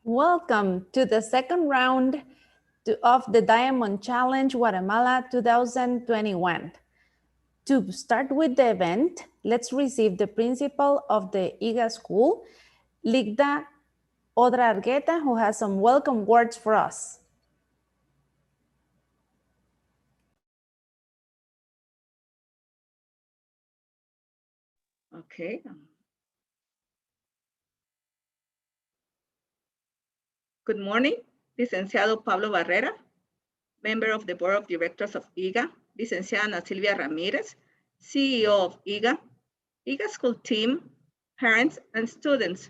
Welcome to the second round of the Diamond Challenge Guatemala 2021. To start with the event, let's receive the principal of the IGA school, Ligda Odra Argueta, who has some welcome words for us. Okay. Good morning, Licenciado Pablo Barrera, member of the Board of Directors of IGA, Licenciada Ana Silvia Ramirez, CEO of IGA, IGA school team, parents, and students.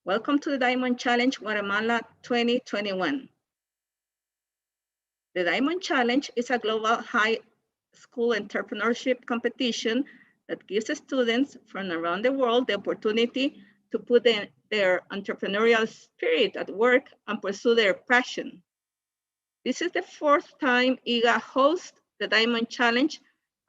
Welcome to the Diamond Challenge Guatemala 2021. The Diamond Challenge is a global high school entrepreneurship competition that gives students from around the world the opportunity to put their entrepreneurial spirit at work and pursue their passion. This is the fourth time IGA hosts the Diamond Challenge,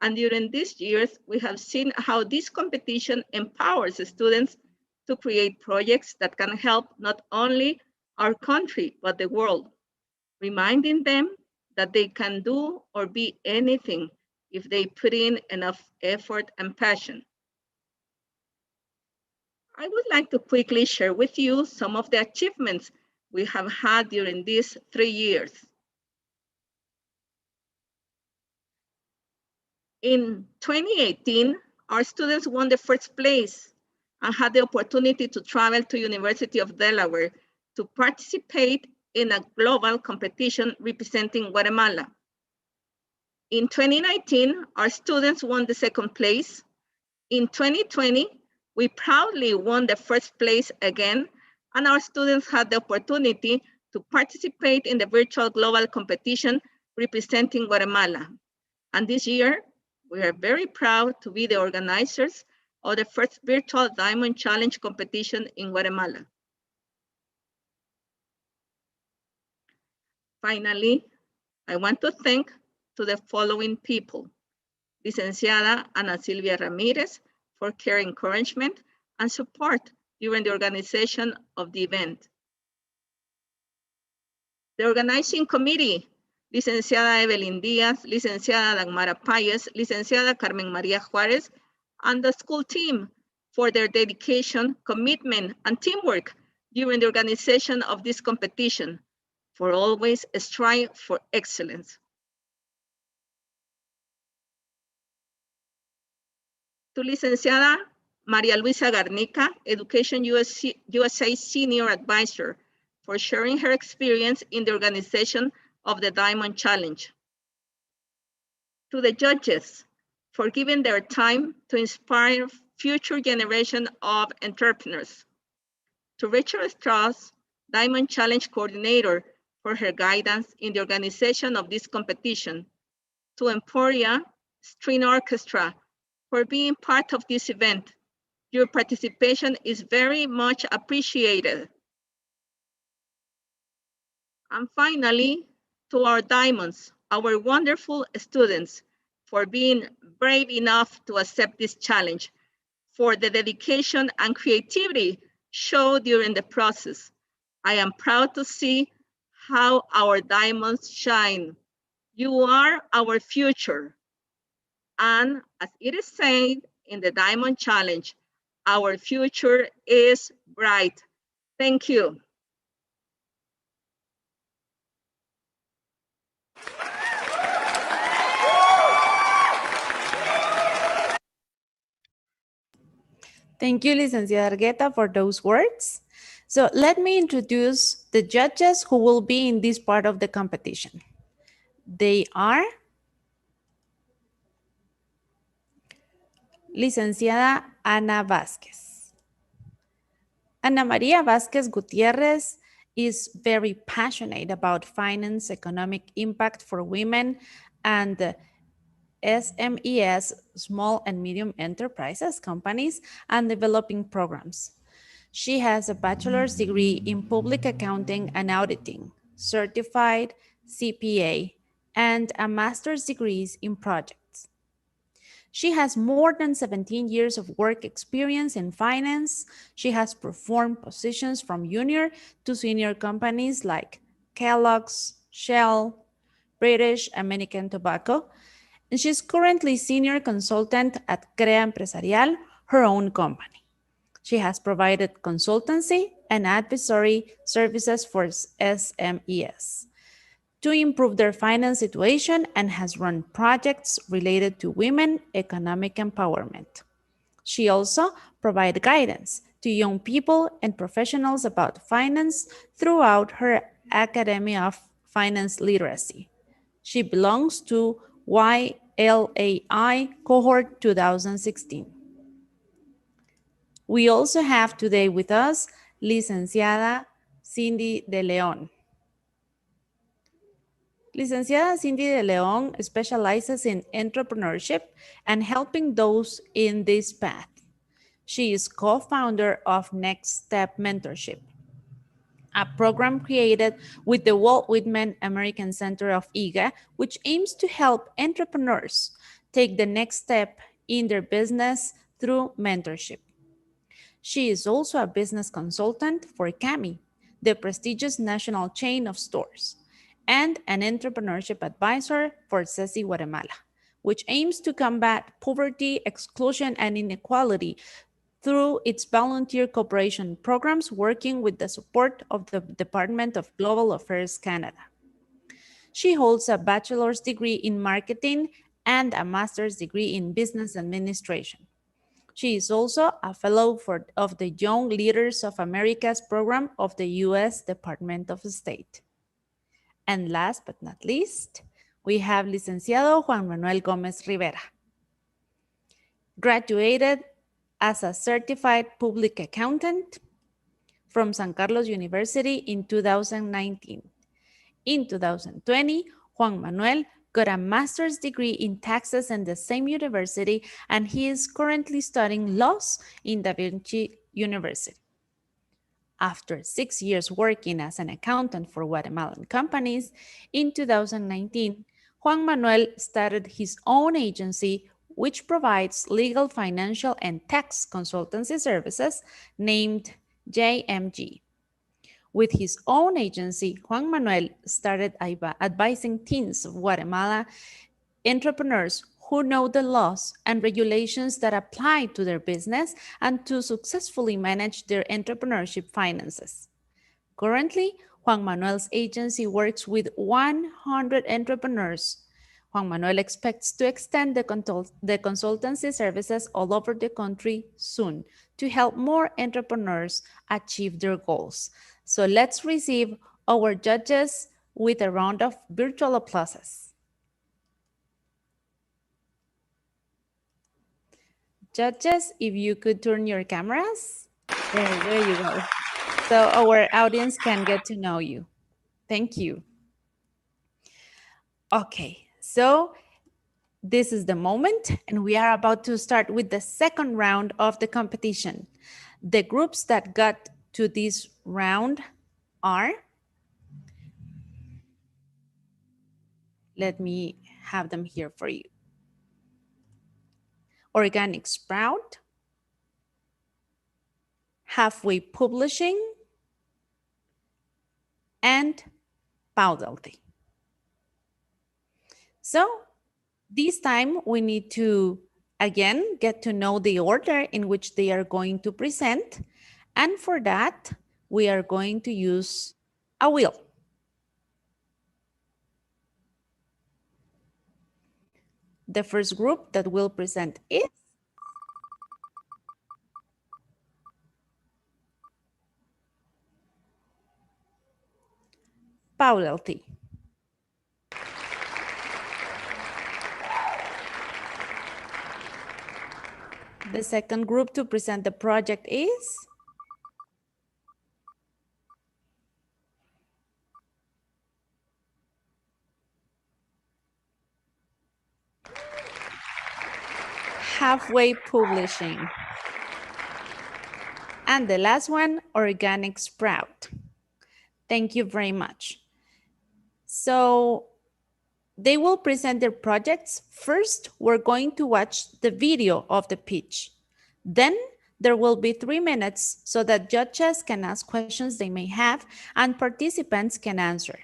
and during these years, we have seen how this competition empowers students to create projects that can help not only our country, but the world, reminding them that they can do or be anything if they put in enough effort and passion. I would like to quickly share with you some of the achievements we have had during these 3 years. In 2018, our students won the first place and had the opportunity to travel to University of Delaware to participate in a global competition representing Guatemala. In 2019, our students won the second place. In 2020, we proudly won the first place again, and our students had the opportunity to participate in the virtual global competition representing Guatemala. And this year, we are very proud to be the organizers of the first virtual Diamond Challenge competition in Guatemala. Finally, I want to thank to the following people: Licenciada Ana Silvia Ramirez for her encouragement and support during the organization of the event. The organizing committee, Licenciada Evelyn Díaz, Licenciada Dagmara Payes, Licenciada Carmen María Juárez, and the school team for their dedication, commitment, and teamwork during the organization of this competition, for always strive for excellence. To Licenciada María Luisa Garnica, Education USA Senior Advisor, for sharing her experience in the organization of the Diamond Challenge. To the judges, for giving their time to inspire future generation of entrepreneurs. To Rachel Strauss, Diamond Challenge Coordinator, for her guidance in the organization of this competition. To Emporia String Orchestra, for being part of this event. Your participation is very much appreciated. And finally, to our diamonds, our wonderful students, for being brave enough to accept this challenge, for the dedication and creativity shown during the process. I am proud to see how our diamonds shine. You are our future. And as it is said in the Diamond Challenge, our future is bright. Thank you. Thank you, Licenciada Argueta, for those words. So let me introduce the judges who will be in this part of the competition. They are Licenciada Ana Vázquez. Ana María Vázquez Gutiérrez is very passionate about finance, economic impact for women, and SMEs, small and medium enterprises, companies, and developing programs. She has a bachelor's degree in public accounting and auditing, certified CPA, and a master's degree in projects. She has more than 17 years of work experience in finance. She has performed positions from junior to senior companies like Kellogg's, Shell, British American Tobacco, and she's currently senior consultant at Crea Empresarial, her own company. She has provided consultancy and advisory services for SMEs to improve their finance situation and has run projects related to women economic empowerment. She also provides guidance to young people and professionals about finance throughout her Academy of Finance Literacy. She belongs to YLAI cohort 2016. We also have today with us Licenciada Cindy de Leon. Licenciada Cindy de Leon specializes in entrepreneurship and helping those in this path. She is co-founder of Next Step Mentorship, a program created with the Walt Whitman American Center of IGA, which aims to help entrepreneurs take the next step in their business through mentorship. She is also a business consultant for CAMI, the prestigious national chain of stores, and an entrepreneurship advisor for CECI Guatemala, which aims to combat poverty, exclusion, and inequality through its volunteer cooperation programs working with the support of the Department of Global Affairs Canada. She holds a bachelor's degree in marketing and a master's degree in business administration. She is also a fellow of the Young Leaders of Americas program of the U.S. Department of State. And last but not least, we have Licenciado Juan Manuel Gómez Rivera. Graduated as a certified public accountant from San Carlos University in 2019. In 2020, Juan Manuel got a master's degree in taxes in the same university, and he is currently studying laws in Da Vinci University. After 6 years working as an accountant for Guatemalan companies, in 2019, Juan Manuel started his own agency, which provides legal, financial, and tax consultancy services named JMG. With his own agency, Juan Manuel started advising teens of Guatemala entrepreneurs who know the laws and regulations that apply to their business and to successfully manage their entrepreneurship finances. Currently, Juan Manuel's agency works with 100 entrepreneurs. Juan Manuel expects to extend the consultancy services all over the country soon to help more entrepreneurs achieve their goals. So let's receive our judges with a round of virtual applauses. Judges, if you could turn your cameras. There you go. So our audience can get to know you. Thank you. Okay, so this is the moment, and we are about to start with the second round of the competition. The groups that got to this round are, let me have them here for you. Organic Sprout, Halfway Publishing, and Powdelty. So this time we need to, again, get to know the order in which they are going to present. And for that, we are going to use a wheel. The first group that will present is Powdelty. The second group to present the project is Halfway Publishing. And the last one, Organic Sprout. Thank you very much. So They will present their projects. First, we're going to watch the video of the pitch. Then there will be 3 minutes so that judges can ask questions they may have and participants can answer.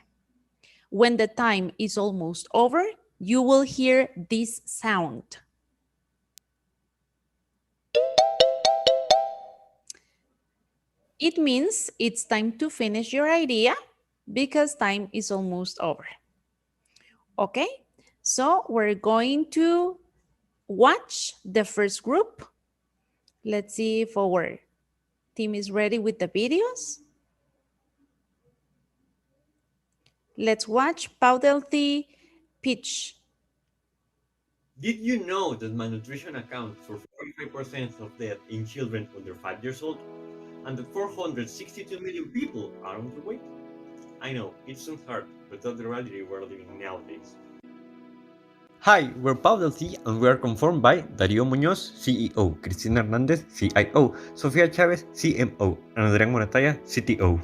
When the time is almost over, you will hear this sound. It means it's time to finish your idea because time is almost over. Okay, so we're going to watch the first group. Let's see if our team is ready with the videos. Let's watch Powdelthy pitch. Did you know that malnutrition accounts for 45% of death in children under 5 years old? And that 462 million people are underweight? I know, it sounds hard, but that's the reality we're living nowadays. Hi, we're Pablo T, and we are confirmed by Darío Muñoz, CEO, Cristina Hernández, CIO, Sofía Chávez, CMO, and Adrián Morataya, CTO.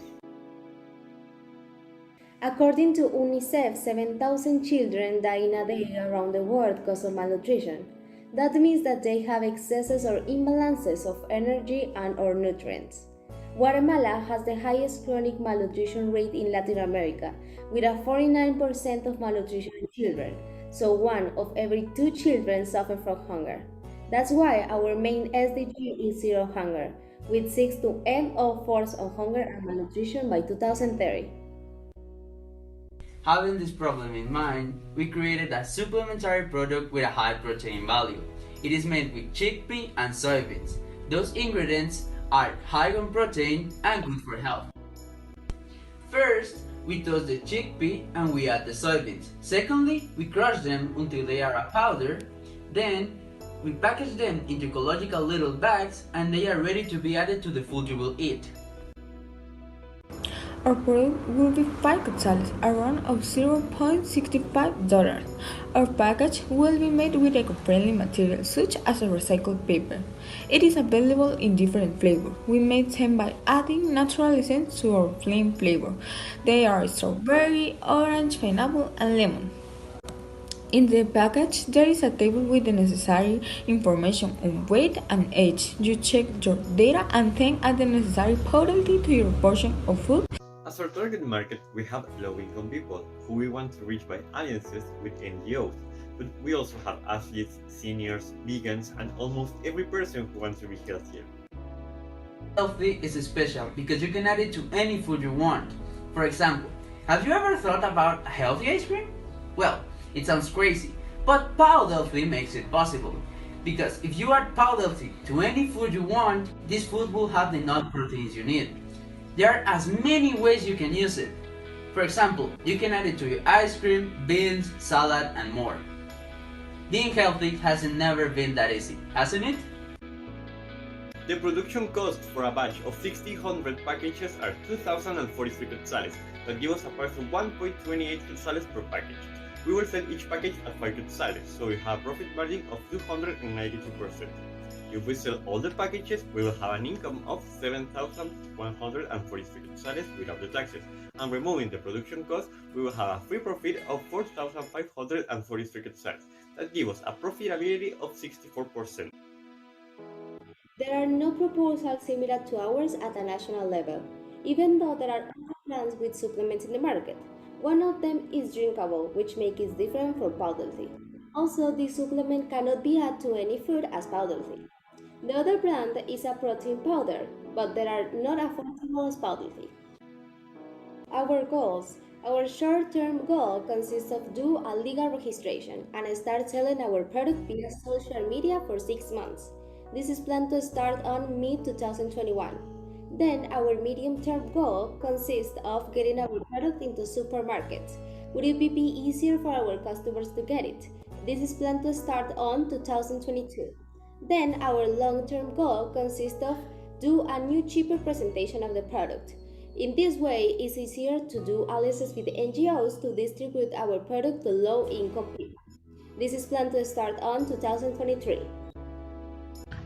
According to UNICEF, 7,000 children die in a day around the world because of malnutrition. That means that they have excesses or imbalances of energy and or nutrients. Guatemala has the highest chronic malnutrition rate in Latin America, with a 49% of malnutrition in children, so 1 of every 2 children suffer from hunger. That's why our main SDG is zero hunger, with 6 to end all forms of hunger and malnutrition by 2030. Having this problem in mind, we created a supplementary product with a high protein value. It is made with chickpea and soybeans. Those ingredients are high on protein and good for health. First, we toast the chickpea and we add the soybeans. Secondly, we crush them until they are a powder. Then, we package them into ecological little bags and they are ready to be added to the food you will eat. Our product will be 5 quetzales, around of $0.65. Our package will be made with eco-friendly materials such as a recycled paper. It is available in different flavors. We made them by adding natural essence to our plain flavor. They are strawberry, orange, pineapple, and lemon. In the package, there is a table with the necessary information on weight and age. You check your data and then add the necessary potency to your portion of food. As our target market, we have low-income people who we want to reach by alliances with NGOs, but we also have athletes, seniors, vegans, and almost every person who wants to be healthier. Healthy is special because you can add it to any food you want. For example, have you ever thought about a healthy ice cream? Well, it sounds crazy, but Powdelthy makes it possible. Because if you add Powdelthy to any food you want, this food will have the nut proteins you need. There are as many ways you can use it. For example, you can add it to your ice cream, beans, salad, and more. Being healthy hasn't never been that easy, hasn't it? The production cost for a batch of 1,600 packages are 2,043 quetzales, that give us a price of 1.28 quetzales per package. We will sell each package at 5 quetzales, so we have a profit margin of 292%. If we sell all the packages, we will have an income of 7,143 quetzales without the taxes, and removing the production cost, we will have a free profit of 4,543 quetzales. That gives us a profitability of 64%. There are no proposals similar to ours at a national level, even though there are other plans with supplements in the market. One of them is drinkable, which makes it different from powder tea. Also, this supplement cannot be added to any food as powder tea. The other brand is a protein powder, but they are not affordable as powder tea. Our goals. Our short-term goal consists of do a legal registration and start selling our product via social media for 6 months. This is planned to start on mid-2021. Then our medium-term goal consists of getting our product into supermarkets. Would it be easier for our customers to get it? This is planned to start on 2022. Then our long-term goal consists of do a new cheaper presentation of the product. In this way, it's easier to do alliances with NGOs to distribute our product to low-income people. This is planned to start on 2023.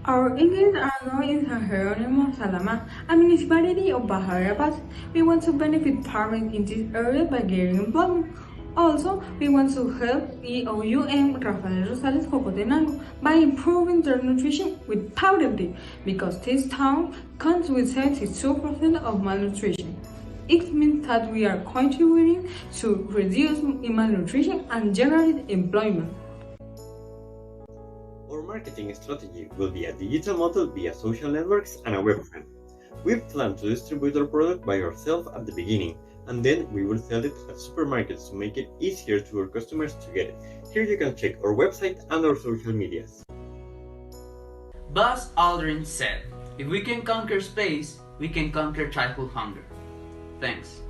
Our agents are now in San Jerónimo, Salama, a municipality of Baja Verapaz. We want to benefit farmers in this area by getting employment. Also, we want to help EOUM Rafael Rosales Jocotenango by improving their nutrition with powdered tea, because this town counts with 72% of malnutrition. It means that we are contributing to reduce malnutrition and generate employment. Our marketing strategy will be a digital model via social networks and a website. We plan to distribute our product by ourselves at the beginning, and then we will sell it at supermarkets to make it easier to our customers to get it. Here you can check our website and our social medias. Buzz Aldrin said, "If we can conquer space, we can conquer childhood hunger." Thanks.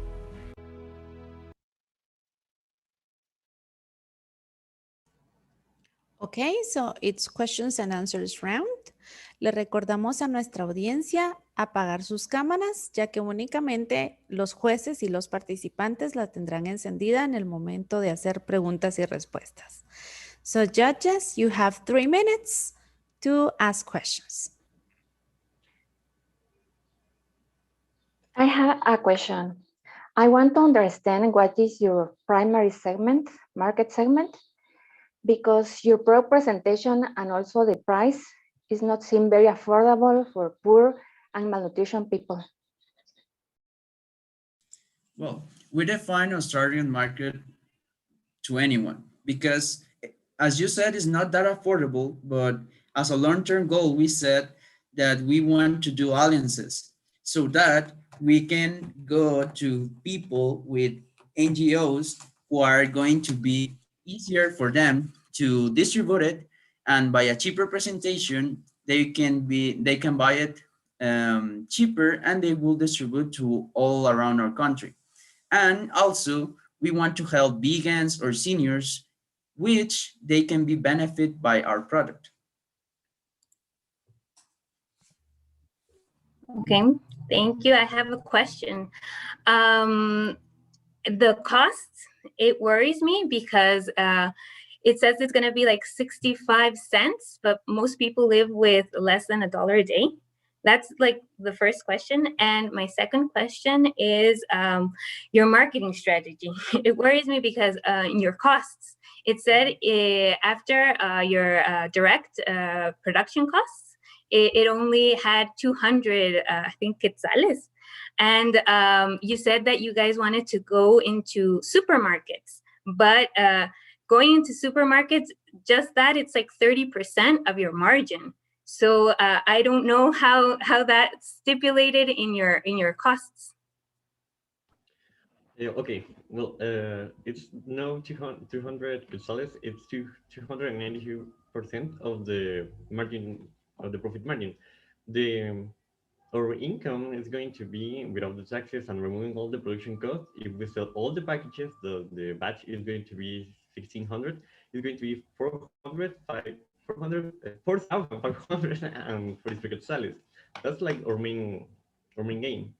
Okay, so it's questions and answers round. Le recordamos a nuestra audiencia apagar sus cámaras, ya que únicamente los jueces y los participantes la tendrán encendida en el momento de hacer preguntas y respuestas. So judges, you have 3 minutes to ask questions. I have a question. I want to understand what is your primary segment, market segment, because your product presentation and also the price is not seem very affordable for poor and malnutrition people. Well, we define our target market to anyone because, as you said, it's not that affordable, but as a long-term goal, we said that we want to do alliances so that we can go to people with NGOs who are going to be easier for them to distribute it, and by a cheaper presentation, they can buy it cheaper, and they will distribute to all around our country. And also, we want to help vegans or seniors, which they can be benefit by our product. Okay, thank you. I have a question. The cost, it worries me because it says it's going to be like 65 cents, but most people live with less than $1 a day. That's like the first question. And my second question is your marketing strategy. It worries me because in your costs, it said after your direct production costs, it only had 200, I think, quetzales. And you said that you guys wanted to go into supermarkets, but going into supermarkets, just that, it's like 30% of your margin. So I don't know how that's stipulated in your costs. Yeah, okay, well, it's no 200 quetzales, it's 292% of the margin, of the profit margin. The Our income is going to be without the taxes and removing all the production costs. If we sell all the packages, the batch is going to be 1,600. It's going to be 4,543 quetzales. That's like our main gain.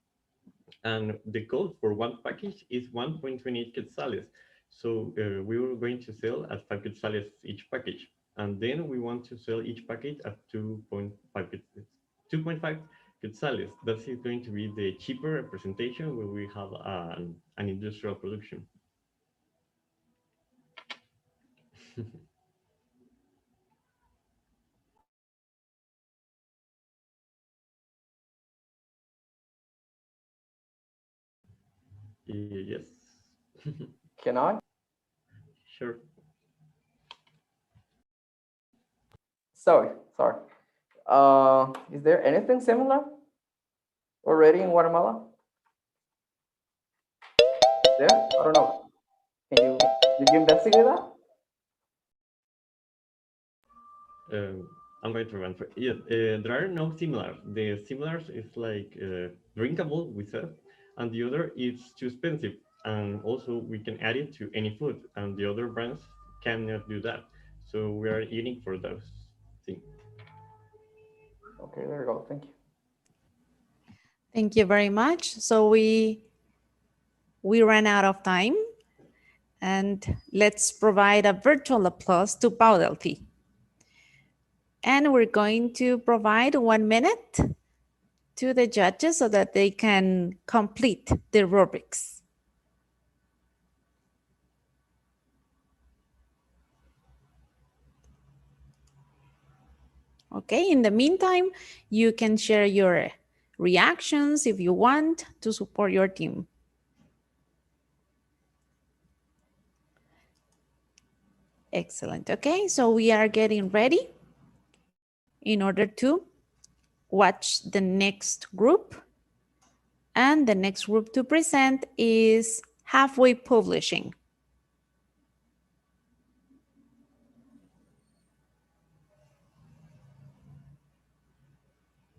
And the cost for one package is 1.28 quetzales. So we were going to sell at 5 quetzales each package. And then we want to sell each package at 2.5 quetzales. That is going to be the cheaper representation where we have an industrial production. Yes. Can I? Sure. Sorry. Is there anything similar already in Guatemala? There? I don't know. Did you investigate that? I'm going to answer. Yes, there are no similars. The similars is like drinkable, we said, and the other is too expensive. And also we can add it to any food, and the other brands cannot do that. So we are eating for those things. Okay, there you go. Thank you. Thank you very much. So we ran out of time, and let's provide a virtual applause to Paudelty. And we're going to provide 1 minute to the judges so that they can complete the rubrics. Okay, in the meantime, you can share your reactions if you want to support your team. Excellent. Okay, so we are getting ready in order to watch the next group. And the next group to present is Halfway Publishing.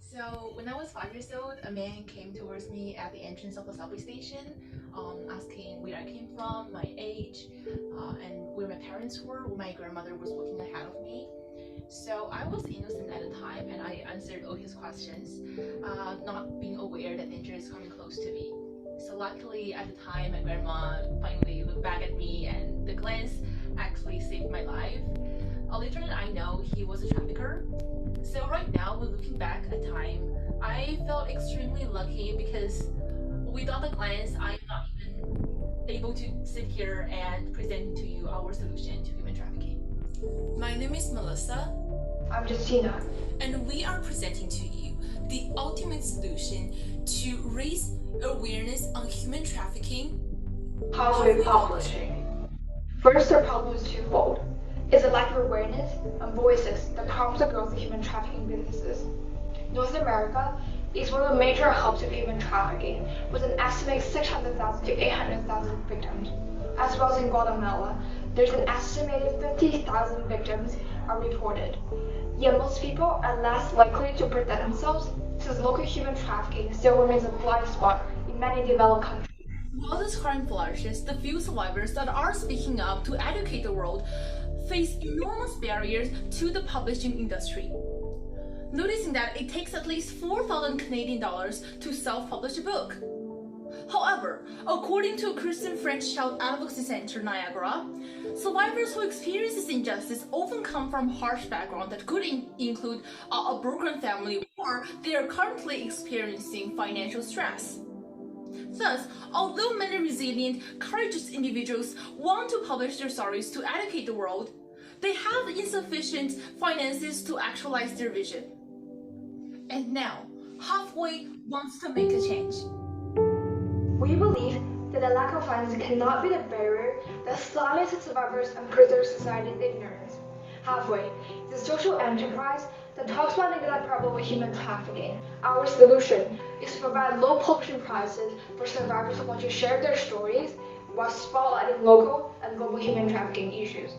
So when I was 5 years old, a man came towards me at the entrance of the subway station, asking where I came from, my age, and where my parents were. My grandmother was walking ahead of me. So I was innocent at the time, and I answered all his questions, not being aware that danger is coming close to me. So luckily, at the time, my grandma finally looked back at me, and the glance actually saved my life. Later than I know, he was a trafficker. So right now, when looking back at time, I felt extremely lucky because without the glance, I'm not even able to sit here and present to you our solution to human trafficking. My name is Melissa. I'm Justina. And we are presenting to you the ultimate solution to raise awareness on human trafficking. Halfway Publishing. First, the problem is twofold. It's a lack of awareness and voices that harms the growth of human trafficking businesses. North America is one of the major hubs of human trafficking, with an estimated 600,000 to 800,000 victims. As well as in Guatemala, there's an estimated 50,000 victims are reported. Yet most people are less likely to protect themselves, since local human trafficking still remains a blind spot in many developed countries. While this crime flourishes, the few survivors that are speaking up to educate the world face enormous barriers to the publishing industry. Noticing that it takes at least 4,000 Canadian dollars to self-publish a book. However, according to a Christian French Child Advocacy Center Niagara, survivors who experience this injustice often come from harsh backgrounds that could include a broken family, or they are currently experiencing financial stress. Thus, although many resilient, courageous individuals want to publish their stories to educate the world, they have insufficient finances to actualize their vision. And now, Halfway wants to make a change. We believe that the lack of funds cannot be the barrier that silences survivors and preserves society's ignorance. Halfway is a social enterprise that talks about the exact problem of human trafficking. Our solution is to provide low publishing prices for survivors who want to share their stories while spotlighting local and global human trafficking issues.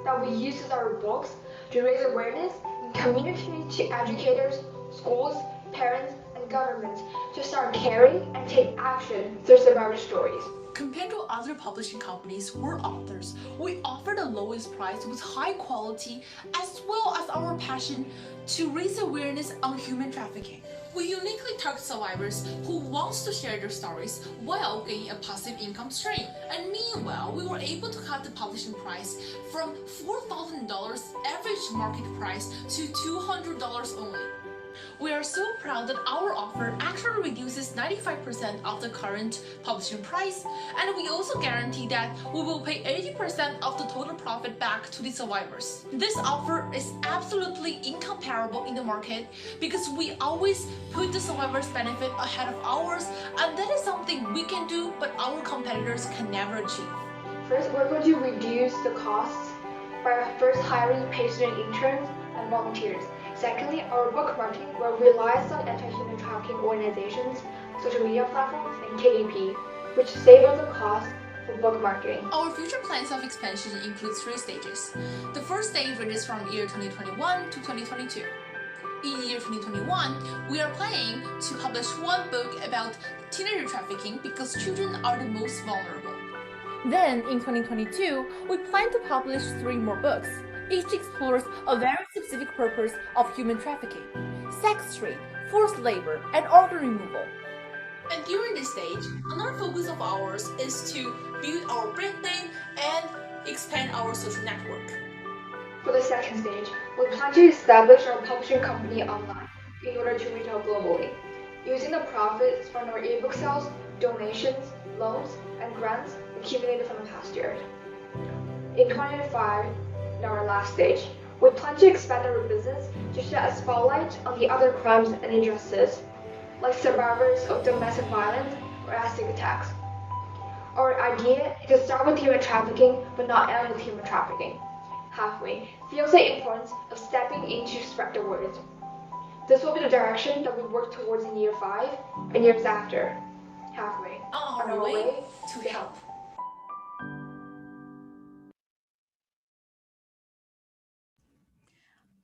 That we use our books to raise awareness and communicate to educators, schools, parents, and governments to start caring and take action through survivor stories. Compared to other publishing companies or authors, we offer the lowest price with high quality, as well as our passion to raise awareness on human trafficking. We uniquely target survivors who want to share their stories while gaining a passive income stream. And meanwhile, we were able to cut the publishing price from $4,000 average market price to $200 only. We are so proud that our offer actually reduces 95% of the current publishing price, and we also guarantee that we will pay 80% of the total profit back to the survivors. This offer is absolutely incomparable in the market because we always put the survivors' benefit ahead of ours, and that is something we can do but our competitors can never achieve. First, we're going to reduce the costs by first hiring paid student interns and volunteers. Secondly, our book marketing will rely on anti-human trafficking organizations, social media platforms, and KDP, which save us the cost for book marketing. Our future plans of expansion include 3 stages. The first stage ranges from year 2021 to 2022. In year 2021, we are planning to publish 1 book about teenager trafficking because children are the most vulnerable. Then, in 2022, we plan to publish 3 more books. Each explores a very specific purpose of human trafficking: sex trade, forced labor, and organ removal. And during this stage, another focus of ours is to build our brand name and expand our social network. For the second stage, we plan to establish our publishing company online in order to reach out globally, using the profits from our ebook sales, donations, loans, and grants accumulated from the past years. In 2025, in our last stage, We plan to expand our business to shed a spotlight on the other crimes and injustices, like survivors of domestic violence or acid attacks. Our idea is to start with human trafficking, but not end with human trafficking. Halfway feels the importance of stepping in to spread the word. This will be the direction that we work towards in year 5 and years after. Halfway, On on our our way way to to help. help.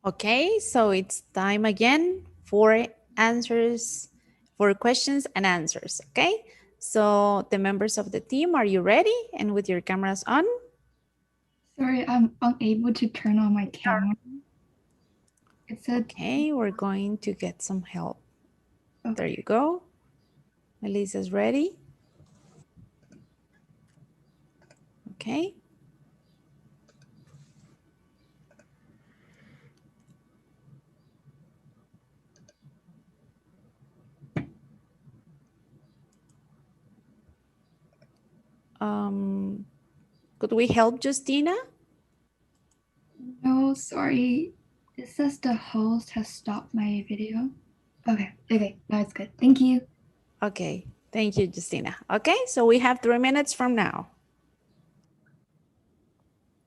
Okay, so it's time again for answers, for questions and answers, okay? So the members of the team, are you ready and with your cameras on? Sorry, I'm unable to turn on my camera. It said, Okay, we're going to get some help. okay. There you go. Melissa's ready. Okay. Could we help Justina? No, sorry. It says the host has stopped my video. Okay, now it's good. Thank you. Okay, thank you, Justina. Okay, so we have 3 minutes from now.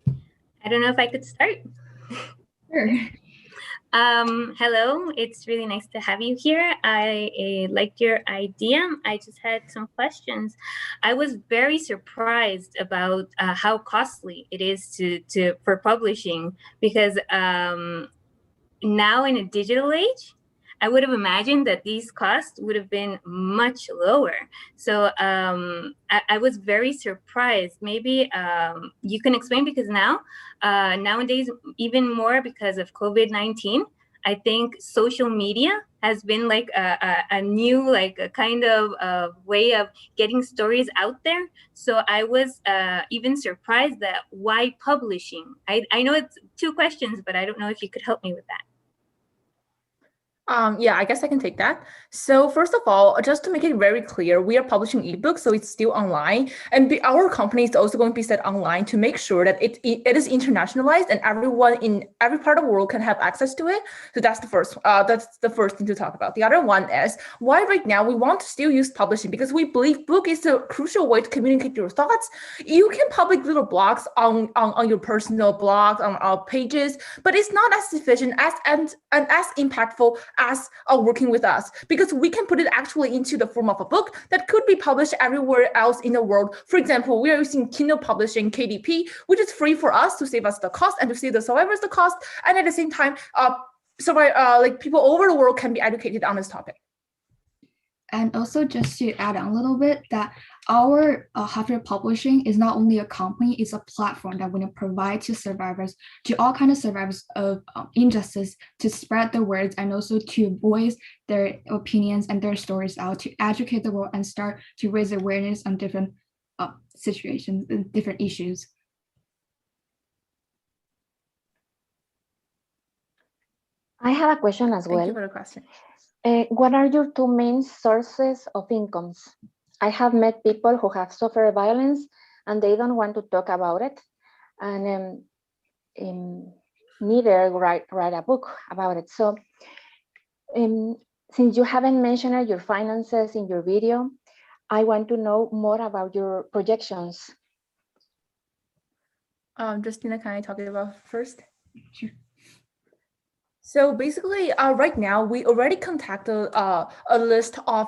I don't know if I could start. Sure. Hello, it's really nice to have you here. I liked your idea. I just had some questions. I was very surprised about how costly it is for publishing because now in a digital age, I would have imagined that these costs would have been much lower. So I was very surprised. Maybe you can explain because nowadays, even more because of COVID-19, I think social media has been like a new, like a kind of way of getting stories out there. So I was even surprised that why publishing? I know it's 2 questions, but I don't know if you could help me with that. Yeah, I guess I can take that. So first of all, just to make it very clear, we are publishing ebooks, so it's still online, and our company is also going to be set online to make sure that it is internationalized and everyone in every part of the world can have access to it. So that's the first. That's the first thing to talk about. The other one is why right now we want to still use publishing because we believe book is a crucial way to communicate your thoughts. You can publish little blogs on your personal blogs on our pages, but it's not as efficient and as impactful as working with us because we can put it actually into the form of a book that could be published everywhere else in the world. For example, we are using Kindle publishing KDP, which is free for us to save us the cost and to save the survivors the cost, and at the same time, like people over the world can be educated on this topic. And also just to add on a little bit that our Hafir Publishing is not only a company, it's a platform that we provide to survivors, to all kind of survivors of injustice, to spread the words and also to voice their opinions and their stories out, to educate the world and start to raise awareness on different situations and different issues. I have a question as well. Thank you for the question. What are your 2 main sources of incomes? I have met people who have suffered violence and they don't want to talk about it, and neither write a book about it. So since you haven't mentioned your finances in your video, I want to know more about your projections. Justina, can I talk about first? Sure. So basically, right now, we already contacted a list of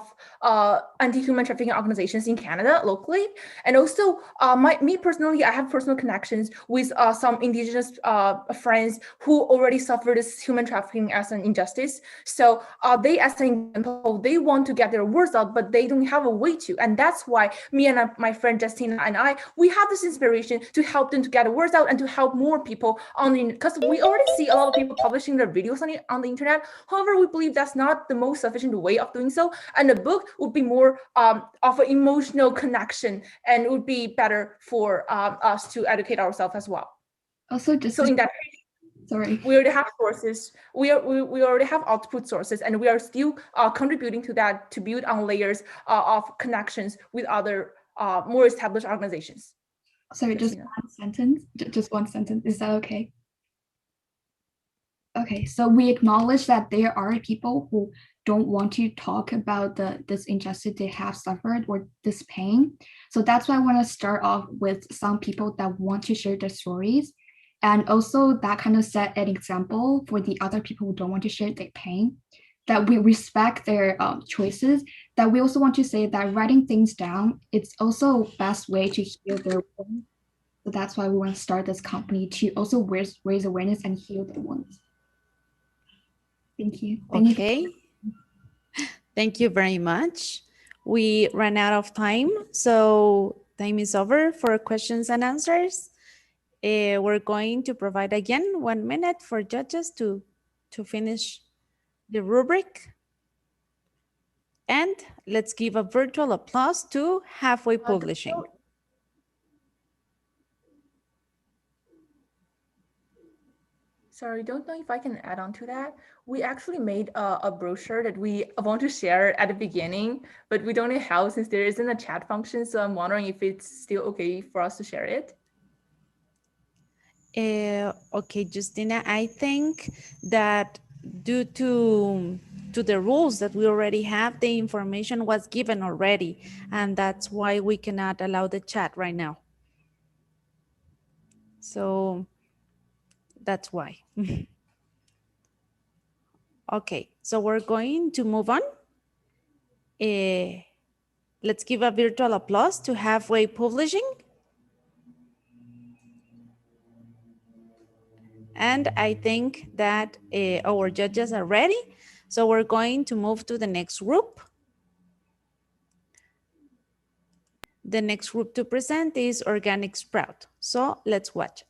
anti-human trafficking organizations in Canada locally. And also, me personally, I have personal connections with some Indigenous friends who already suffered this human trafficking as an injustice. So they, as an example, they want to get their words out, but they don't have a way to. And that's why me and my friend Justina and I, we have this inspiration to help them to get the words out and to help more people on the, because we already see a lot of people publishing their videos on the internet. However, we believe that's not the most sufficient way of doing so. And the book would be more of an emotional connection and would be better for us to educate ourselves as well. Also, just so in that sorry, we already have sources. We already have output sources, and we are still contributing to that to build on layers of connections with other more established organizations. Sorry, just one sentence. Just one sentence. Is that okay? Okay, so we acknowledge that there are people who don't want to talk about this injustice they have suffered or this pain. So that's why I want to start off with some people that want to share their stories, and also that kind of set an example for the other people who don't want to share their pain. That we respect their choices. That we also want to say that writing things down, it's also best way to heal their wounds. So that's why we want to start this company to also raise awareness and heal their wounds. Thank you. Okay. Thank you very much. We ran out of time, so time is over for questions and answers. We're going to provide again 1 minute for judges to finish the rubric. And let's give a virtual applause to Halfway Publishing. Sorry, don't know if I can add on to that. We actually made a brochure that we want to share at the beginning, but we don't know how since there isn't a chat function. So I'm wondering if it's still okay for us to share it. Okay, Justina, I think that due to the rules that we already have, the information was given already, and that's why we cannot allow the chat right now. So that's why. Okay, so we're going to move on. Let's give a virtual applause to Halfway Publishing. And I think that our judges are ready. So we're going to move to the next group. The next group to present is Organic Sprout. So let's watch it.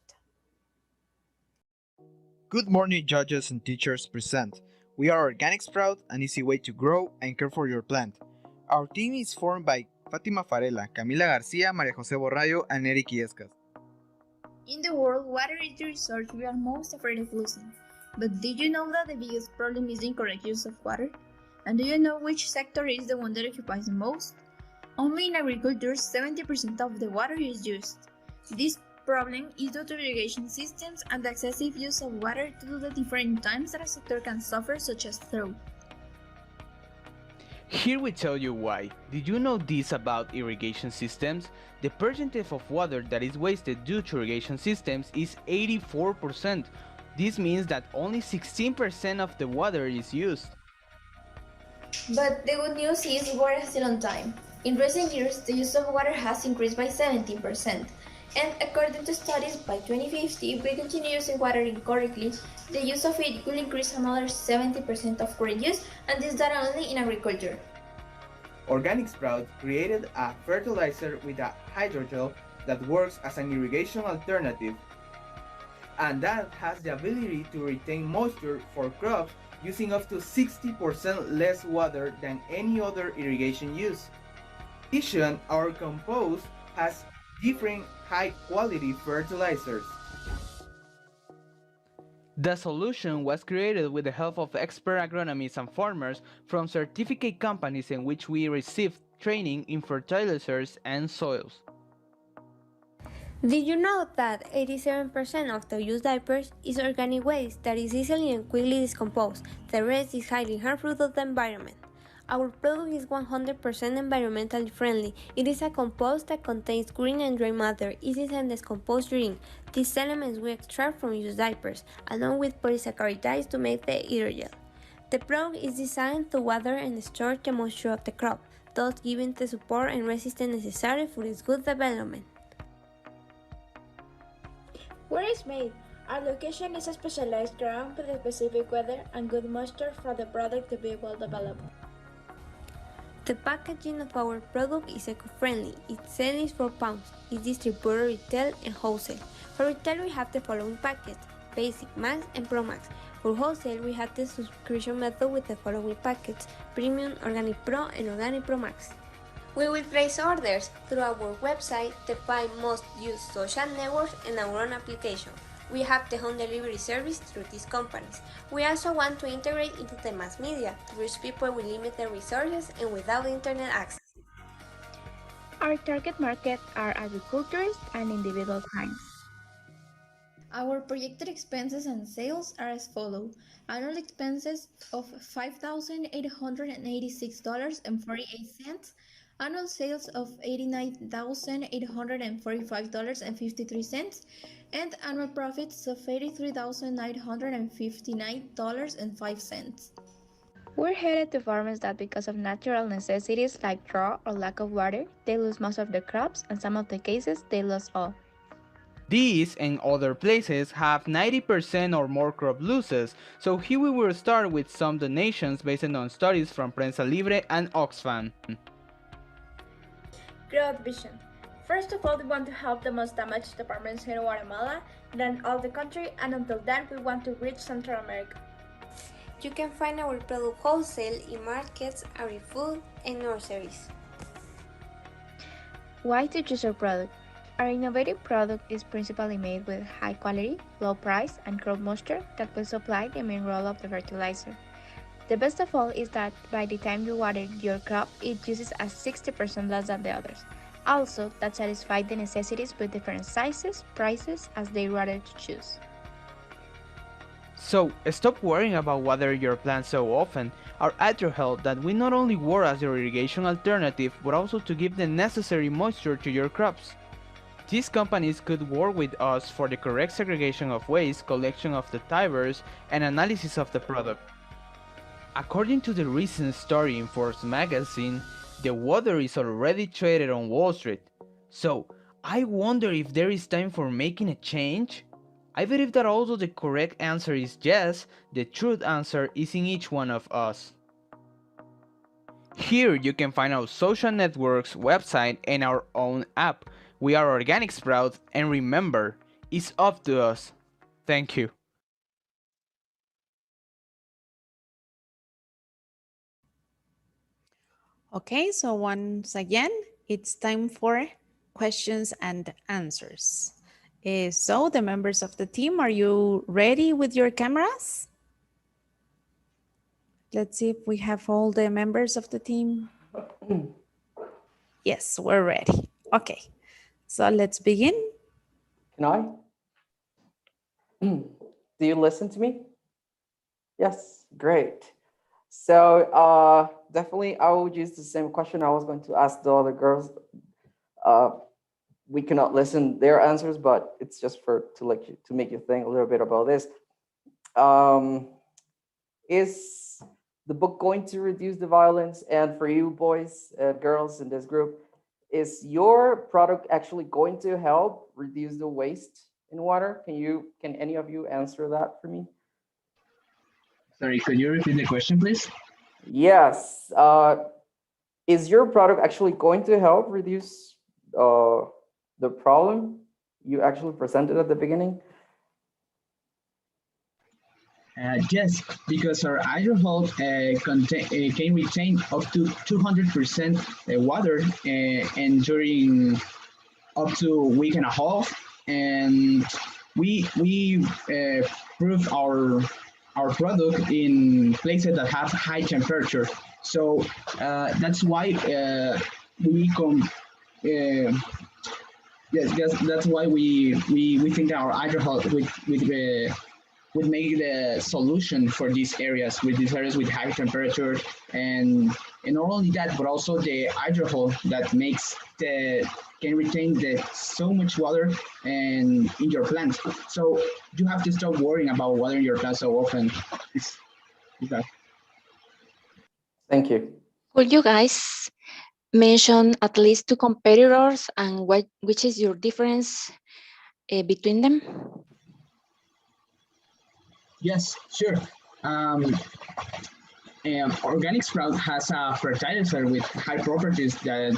Good morning, judges and teachers present. We are Organic Sprout, an easy way to grow and care for your plant. Our team is formed by Fátima Farela, Camila Garcia, María José Borrayo, and Eric Iescas. In the world, water is the resource we are most afraid of losing. But did you know that the biggest problem is the incorrect use of water? And do you know which sector is the one that occupies the most? Only in agriculture, 70% of the water is used. This problem is due to irrigation systems and the excessive use of water due to the different times that a sector can suffer, such as drought. Here we tell you why. Did you know this about irrigation systems? The percentage of water that is wasted due to irrigation systems is 84%. This means that only 16% of the water is used. But the good news is water is still on time. In recent years, the use of water has increased by 17%. And according to studies, by 2050, if we continue using water incorrectly, the use of it will increase another 70% of current use, and this data only in agriculture. Organic Sprout created a fertilizer with a hydrogel that works as an irrigation alternative, and that has the ability to retain moisture for crops using up to 60% less water than any other irrigation use. In addition, our compost has different high-quality fertilizers. The solution was created with the help of expert agronomists and farmers from certificate companies in which we received training in fertilizers and soils. Did you know that 87% of the used diapers is organic waste that is easily and quickly discomposed? The rest is highly harmful to the environment. Our product is 100% environmentally friendly. It is a compost that contains green and dry matter. It is a decomposed urine. These elements we extract from used diapers, along with polysaccharides to make the aerogel. The product is designed to water and store the moisture of the crop, thus giving the support and resistance necessary for its good development. Where is made? Our location is a specialized ground with a specific weather and good moisture for the product to be well developed. The packaging of our product is eco-friendly. Its sale is 4 pounds. It's distributed retail and wholesale. For retail, we have the following packets: Basic, Max, and Pro Max. For wholesale, we have the subscription method with the following packets: Premium, Organic Pro, and Organic Pro Max. We will place orders through our website, the 5 most used social networks, and our own application. We have the home delivery service through these companies. We also want to integrate into the mass media to reach people with limited resources and without internet access. Our target market are agriculturists and individual clients. Our projected expenses and sales are as follow. Annual expenses of $5,886.48, annual sales of $89,845.53, and annual profits of $83,959.05. We're headed to farmers that, because of natural necessities like drought or lack of water, they lose most of the crops, and some of the cases they lose all. These and other places have 90% or more crop losses, so here we will start with some donations based on studies from Prensa Libre and Oxfam. Growth vision. First of all, we want to help the most damaged departments here in Guatemala, then all the country, and until then, we want to reach Central America. You can find our product wholesale in markets, agri-food, and nurseries. Why to choose our product? Our innovative product is principally made with high quality, low price, and crop moisture that will supply the main role of the fertilizer. The best of all is that by the time you water your crop, it uses a 60% less than the others. Also, that satisfies the necessities with different sizes, prices, as they rather to choose. So, stop worrying about watering your plants so often. Our AgroHelp that we not only work as your irrigation alternative, but also to give the necessary moisture to your crops. These companies could work with us for the correct segregation of waste, collection of the tibers, and analysis of the product. According to the recent story in Forbes magazine, the water is already traded on Wall Street. So, I wonder if there is time for making a change? I believe that although the correct answer is yes, the truth answer is in each one of us. Here you can find our social networks, website, and our own app. We are Organic Sprout, and remember, it's up to us. Thank you. Okay, so once again, it's time for questions and answers. So the members of the team, are you ready with your cameras? Let's see if we have all the members of the team. Yes, we're ready. Okay, so let's begin. Can I? Do you listen to me? Yes, great. So definitely I would use the same question I was going to ask the other girls. Uh, we cannot listen their answers, but it's just for to make you think a little bit about this. Um, is the book going to reduce the violence? And for you boys and girls in this group, is your product actually going to help reduce the waste in water? Can any of you answer that for me? Sorry, could you repeat the question, please? Yes. Is your product actually going to help reduce the problem you actually presented at the beginning? Yes, because our hydrohold can retain up to 200% water and during up to a week and a half, and we prove our product in places that have high temperature. So that's why we come. Yes, that's why we think that our hydrohold would make the solution for these areas with high temperature, and not only that, but also the hydrohol that makes the can retain the so much water and in your plants. So you have to stop worrying about watering your plants so often. It's that. Thank you. Could you guys mention at least two competitors and which is your difference between them? Yes, sure. Um, Organic Sprout has a fertilizer with high properties that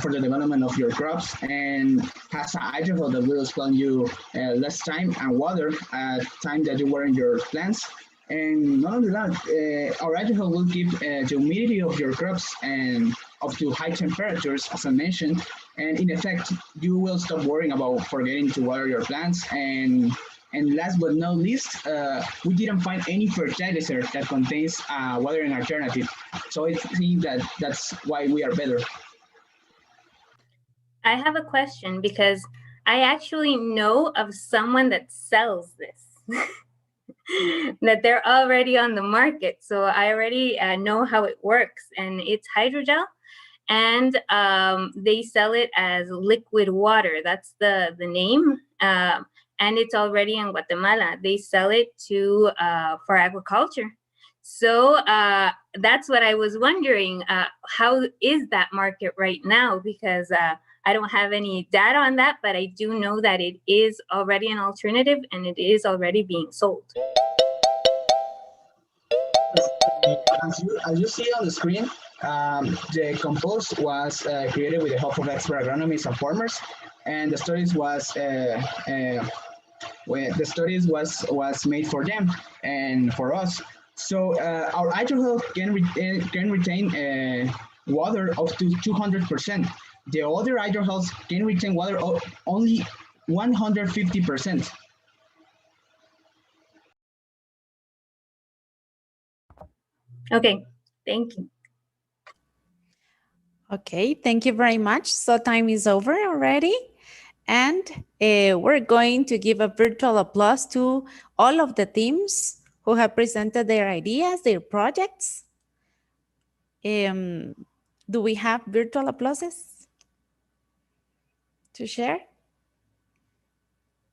for the development of your crops, and has a hydrophile that will spend you less time and water at time that you were in your plants. And not only that, our hydrophile will keep the humidity of your crops and up to high temperatures, as I mentioned. And in effect, you will stop worrying about forgetting to water your plants. And last but not least, we didn't find any fertilizer that contains a watering alternative. So I think that's why we are better. I have a question because I actually know of someone that sells this. That they're already on the market. So I already know how it works, and it's hydrogel, and they sell it as liquid water. That's the name. And it's already in Guatemala. They sell it to for agriculture. So that's what I was wondering. How is that market right now? Because I don't have any data on that, but I do know that it is already an alternative and it is already being sold. As you see on the screen, the compost was created with the help of expert agronomists and farmers, and the studies was where the studies was made for them and for us. So our hydrogel can retain water up to 200%. The other hydrogels can retain water only 150%. Okay, thank you. Okay, thank you very much. So time is over already. And we're going to give a virtual applause to all of the teams who have presented their ideas, their projects. Do we have virtual applauses to share?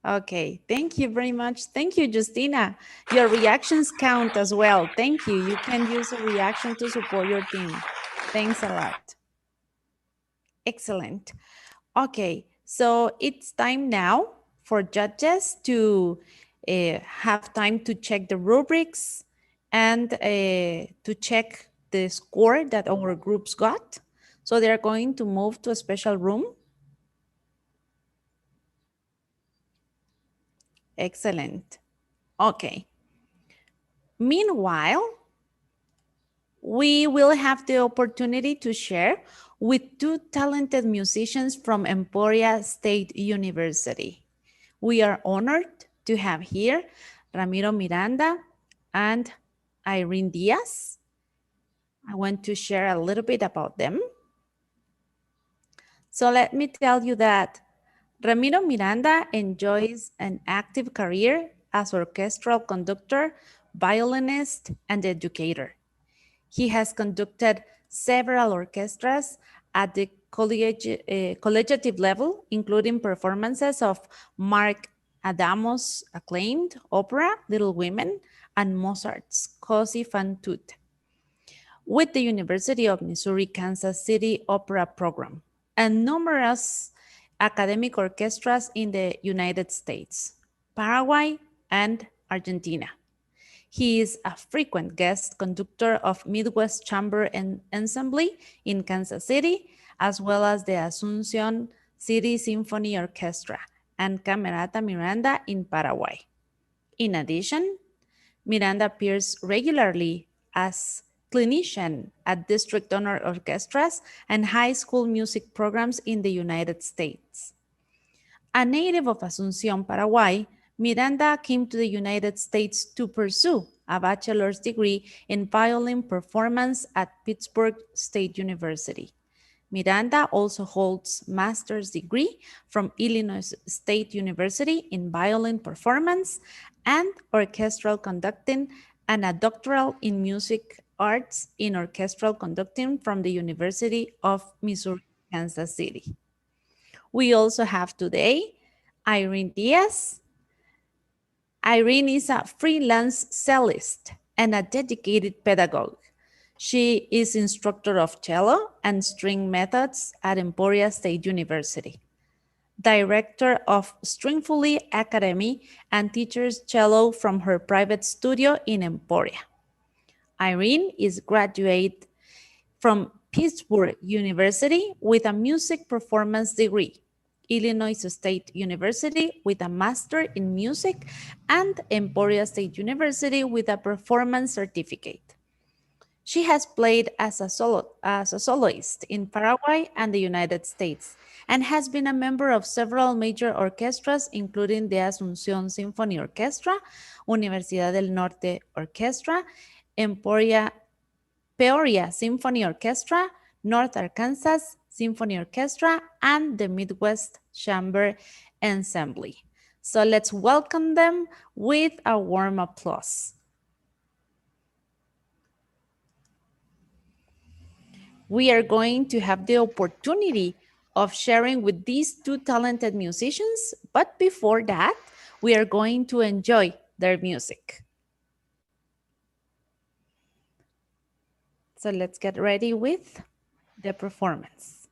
Okay, thank you very much. Thank you, Justina. Your reactions count as well. Thank you. You can use a reaction to support your team. Thanks a lot. Excellent. Okay, so it's time now for judges to have time to check the rubrics and to check the score that our groups got. So they're going to move to a special room. Excellent. Okay. Meanwhile, we will have the opportunity to share with two talented musicians from Emporia State University. We are honored to have here Ramiro Miranda and Irene Diaz. I want to share a little bit about them. So let me tell you that Ramiro Miranda enjoys an active career as orchestral conductor, violinist, and educator. He has conducted several orchestras at the collegiate level, including performances of Mark Adamos' acclaimed opera, Little Women, and Mozart's Così fan tutte, with the University of Missouri Kansas City Opera Program, and numerous academic orchestras in the United States, Paraguay, and Argentina. He is a frequent guest conductor of Midwest Chamber and Ensemble in Kansas City, as well as the Asunción City Symphony Orchestra and Camerata Miranda in Paraguay. In addition, Miranda appears regularly as clinician at district honor orchestras and high school music programs in the United States. A native of Asunción, Paraguay, Miranda came to the United States to pursue a bachelor's degree in violin performance at Pittsburgh State University. Miranda also holds master's degree from Illinois State University in violin performance and orchestral conducting, and a doctoral in music arts in orchestral conducting from the University of Missouri, Kansas City. We also have today Irene Diaz. Irene is a freelance cellist and a dedicated pedagogue. She is instructor of cello and string methods at Emporia State University, director of Stringfully Academy, and teaches cello from her private studio in Emporia. Irene is graduate from Pittsburgh University with a music performance degree, Illinois State University with a master in music, and Emporia State University with a performance certificate. She has played as a soloist in Paraguay and the United States, and has been a member of several major orchestras, including the Asunción Symphony Orchestra, Universidad del Norte Orchestra, Peoria Symphony Orchestra, North Arkansas Symphony Orchestra, and the Midwest Chamber ensemble. So let's welcome them with a warm applause. We are going to have the opportunity of sharing with these two talented musicians, but before that, we are going to enjoy their music. So let's get ready with the performance.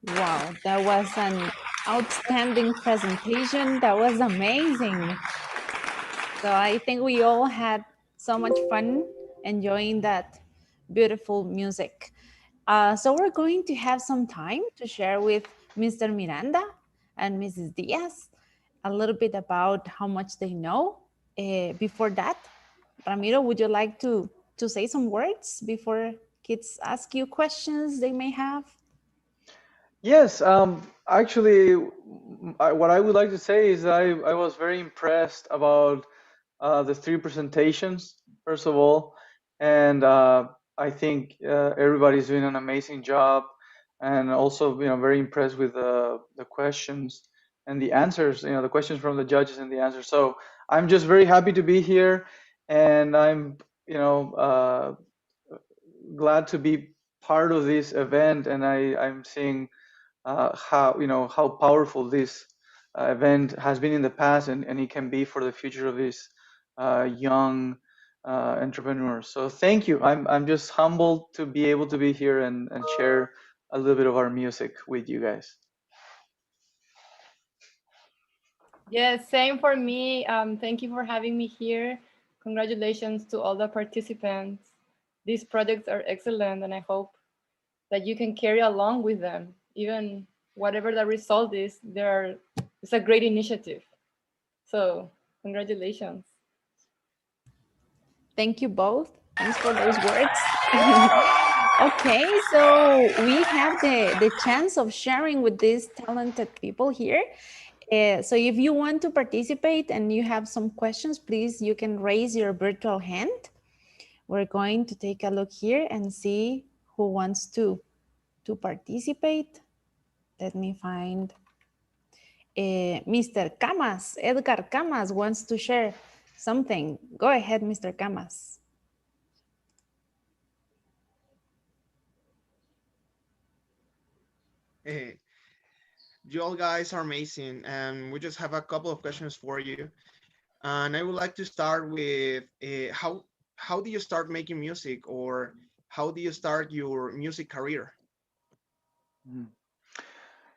Wow, that was an outstanding presentation. That was amazing. So I think we all had so much fun enjoying that beautiful music. So we're going to have some time to share with Mr. Miranda and Mrs. Diaz a little bit about how much they know. Before that, Ramiro, would you like to say some words before kids ask you questions they may have? Yes, actually, what I would like to say is that I was very impressed about the three presentations, first of all, and I think everybody's doing an amazing job, and also, very impressed with the questions and the answers, the questions from the judges and the answers. So I'm just very happy to be here, and I'm, glad to be part of this event, and I'm seeing how powerful this event has been in the past, and it can be for the future of these young entrepreneurs. So thank you. I'm just humbled to be able to be here and share a little bit of our music with you guys. Yes, same for me. Thank you for having me here. Congratulations to all the participants. These projects are excellent, and I hope that you can carry along with them. Even whatever the result is, it's a great initiative. So, congratulations. Thank you both. Thanks for those words. Okay, so we have the chance of sharing with these talented people here. So if you want to participate and you have some questions, please, you can raise your virtual hand. We're going to take a look here and see who wants to participate. Let me find Mr. Camas. Edgar Camas wants to share something. Go ahead, Mr. Camas. Hey, you all guys are amazing, and we just have a couple of questions for you. And I would like to start with how do you start making music, or how do you start your music career? Mhm.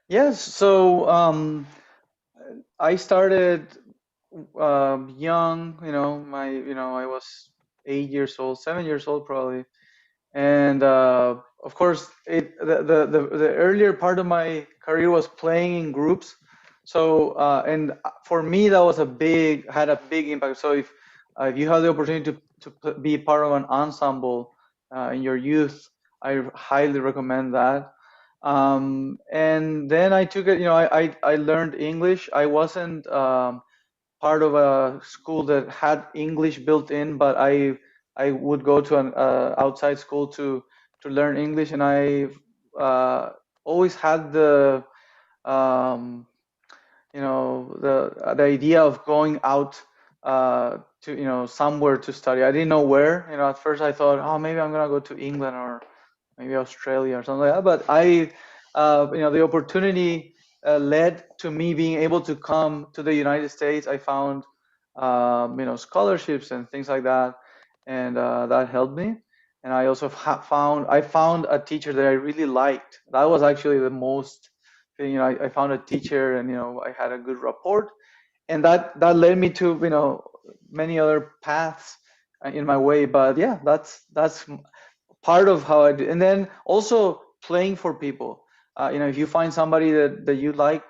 Yes, so I started young. I was 8 years old, 7 years old probably, and of course the earlier part of my career was playing in groups. So and for me that was had a big impact. So if you have the opportunity to be part of an ensemble in your youth, I highly recommend that. And then I took it, I learned English. I wasn't part of a school that had English built in, but I would go to an outside school to learn English, and I always had um, the idea of going out to somewhere to study. I didn't know where. At first I thought, oh, maybe I'm gonna go to England or maybe Australia or something like that. But the opportunity led to me being able to come to the United States. I found, scholarships and things like that, and that helped me. And I also found a teacher that I really liked. That was actually the most thing. I found a teacher, and I had a good rapport, and that led me to many other paths in my way. But yeah, that's part of how I do. And then also playing for people. If you find somebody that you like,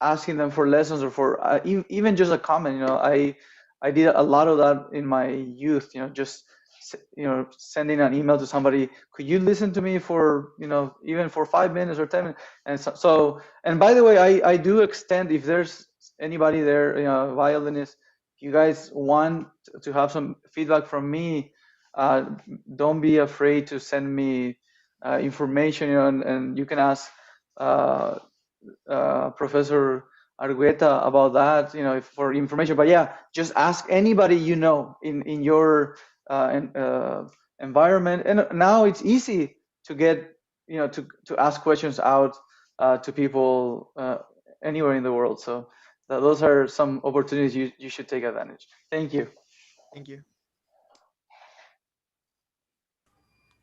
asking them for lessons or for even just a comment. I did a lot of that in my youth. Just sending an email to somebody. Could you listen to me for even for 5 minutes or 10 minutes? And and by the way, I do extend, if there's anybody there, violinist, if you guys want to have some feedback from me, uh, don't be afraid to send me information, and you can ask uh, Professor Argueta about that, for information. But yeah, just ask anybody in your environment. And now it's easy to get, to ask questions out to people anywhere in the world. So those are some opportunities you should take advantage. Thank you. Thank you.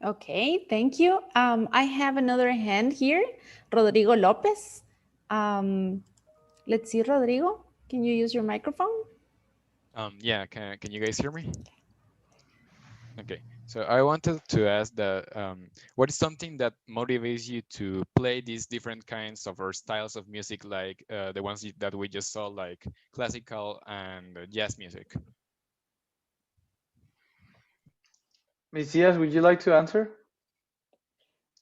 Okay, thank you. I have another hand here, Rodrigo Lopez. Let's see, Rodrigo, can you use your microphone? Yeah, can you guys hear me? Okay, so I wanted to ask that what is something that motivates you to play these different kinds of or styles of music, like the ones that we just saw, like classical and jazz music? Miss Diaz, would you like to answer?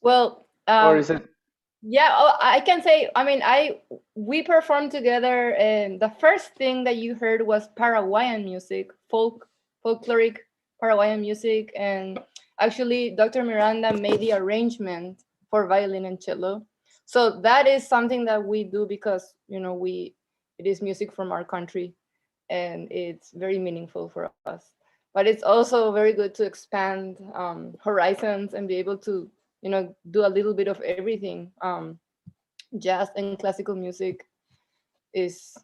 Well, Or is it? yeah, I can say. I mean, we performed together, and the first thing that you heard was Paraguayan music, folkloric Paraguayan music, and actually, Dr. Miranda made the arrangement for violin and cello. So that is something that we do because it is music from our country, and it's very meaningful for us. But it's also very good to expand horizons and be able to do a little bit of everything. Jazz and classical music is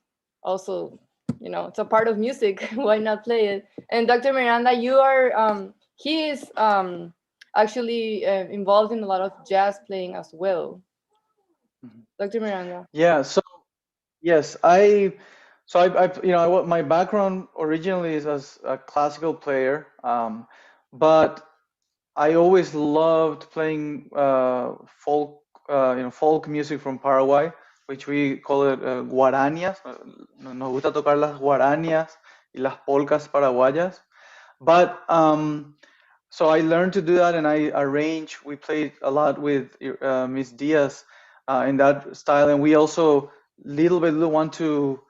also it's a part of music. Why not play it? And Dr. Miranda, you are he is actually involved in a lot of jazz playing as well. Dr. Miranda. Yeah. So yes, my background originally is as a classical player, but I always loved playing folk music from Paraguay, which we call it guaranías. Nos gusta tocar las guaranías y las polcas paraguayas. But so I learned to do that, and I arrange. We played a lot with Miss Diaz in that style, and we also little bit want to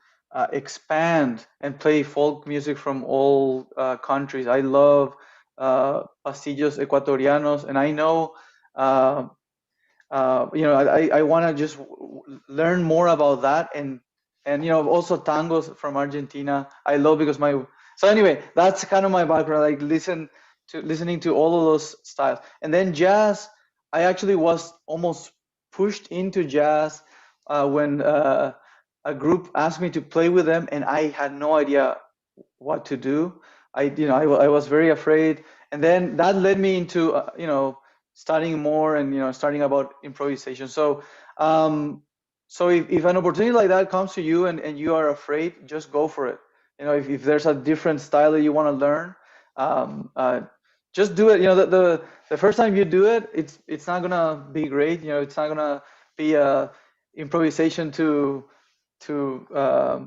expand and play folk music from all countries. I love pasillos ecuatorianos, and I know I want to just learn more about that, and also tangos from Argentina. I love because so anyway, that's kind of my background. Like listening to all of those styles, and then jazz. I actually was almost pushed into jazz when a group asked me to play with them, and I had no idea what to do. I was very afraid, and then that led me into studying more and studying about improvisation. So if an opportunity like that comes to you and you are afraid, just go for it. If there's a different style that you want to learn, just do it. The first time you do it, it's not gonna be great. It's not gonna be a improvisation to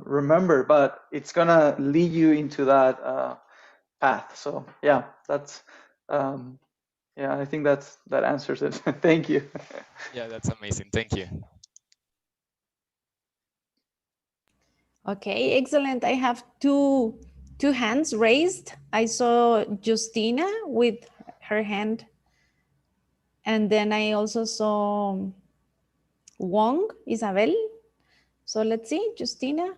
remember, but it's gonna lead you into that path. So yeah, I think that answers it. Thank you. Yeah, that's amazing. Thank you. Okay, excellent. I have two hands raised. I saw Justina with her hand, and then I also saw Wong, Isabel. So let's see, Justina,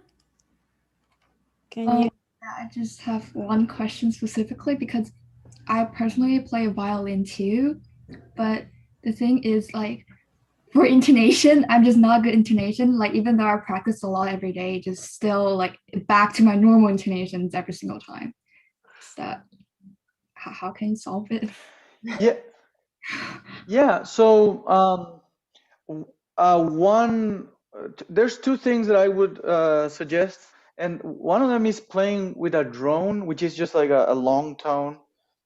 can you? I just have one question specifically because I personally play violin too, but the thing is like for intonation, I'm just not good intonation. Like even though I practice a lot every day, just still like back to my normal intonations every single time. So how can you solve it? Yeah. So there's two things that I would suggest, and one of them is playing with a drone, which is just like a long tone.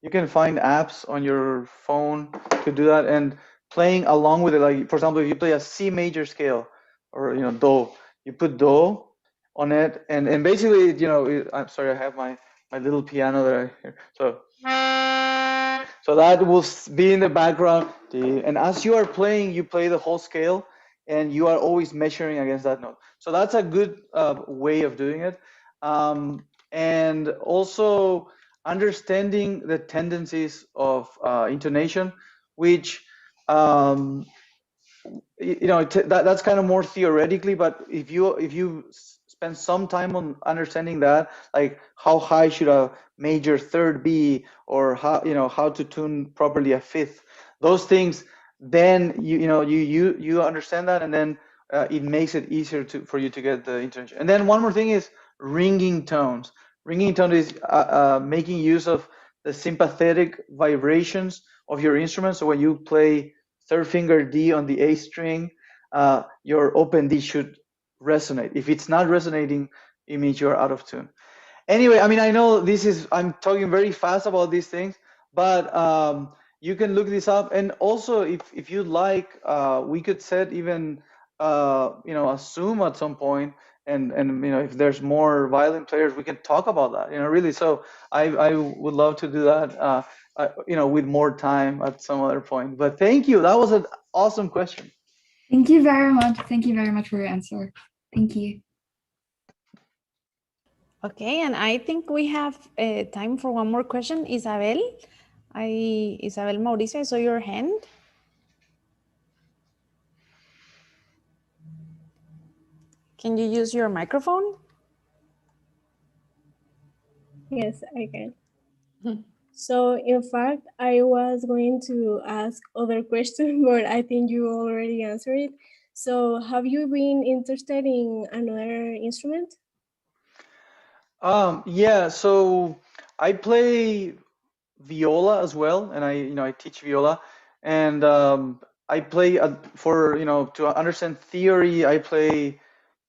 You can find apps on your phone to do that, and playing along with it. Like for example, if you play a C major scale, or Do, you put Do on it, and basically I'm sorry, I have my little piano that I hear. So that will be in the background, and as you are playing, you play the whole scale, and you are always measuring against that note. So that's a good way of doing it, and also understanding the tendencies of intonation, which that's kind of more theoretically, but if you spend some time on understanding that, like how high should a major third be, or how to tune properly a fifth, those things, then you understand that, and then it makes it easier for you to get the intention. And then one more thing is ringing tones. Ringing tone is making use of the sympathetic vibrations of your instrument. So when you play third finger D on the A string, your open D should resonate. If it's not resonating, it means you're out of tune. Anyway, I mean, I know I'm talking very fast about these things, but you can look this up. And also, if you'd like, we could set even, a Zoom at some point, and if there's more violin players, we can talk about that. Really. So I would love to do that. With more time at some other point. But thank you. That was an awesome question. Thank you very much. Thank you very much for your answer. Thank you. Okay, and I think we have time for one more question. Isabel, Isabel Mauricio, I saw your hand. Can you use your microphone? Yes, I can. So in fact, I was going to ask other questions, but I think you already answered it. So have you been interested in another instrument? Yeah, so I play viola as well, and I teach viola, and I play to understand theory. I play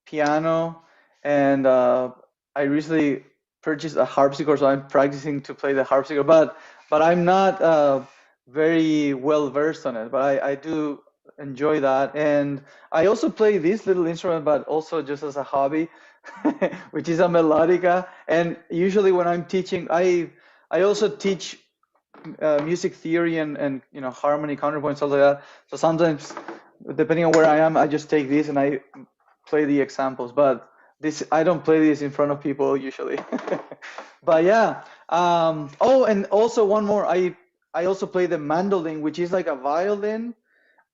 piano, and I recently purchased a harpsichord, so I'm practicing to play the harpsichord, but I'm not very well versed on it, but I do enjoy that, and I also play this little instrument, but also just as a hobby, which is a melodica. And usually when I'm teaching, I also teach music theory and harmony, counterpoint, stuff like that. So sometimes, depending on where I am, I just take this and I play the examples. But I don't play this in front of people usually. But yeah. Oh, and also one more. I also play the mandolin, which is like a violin,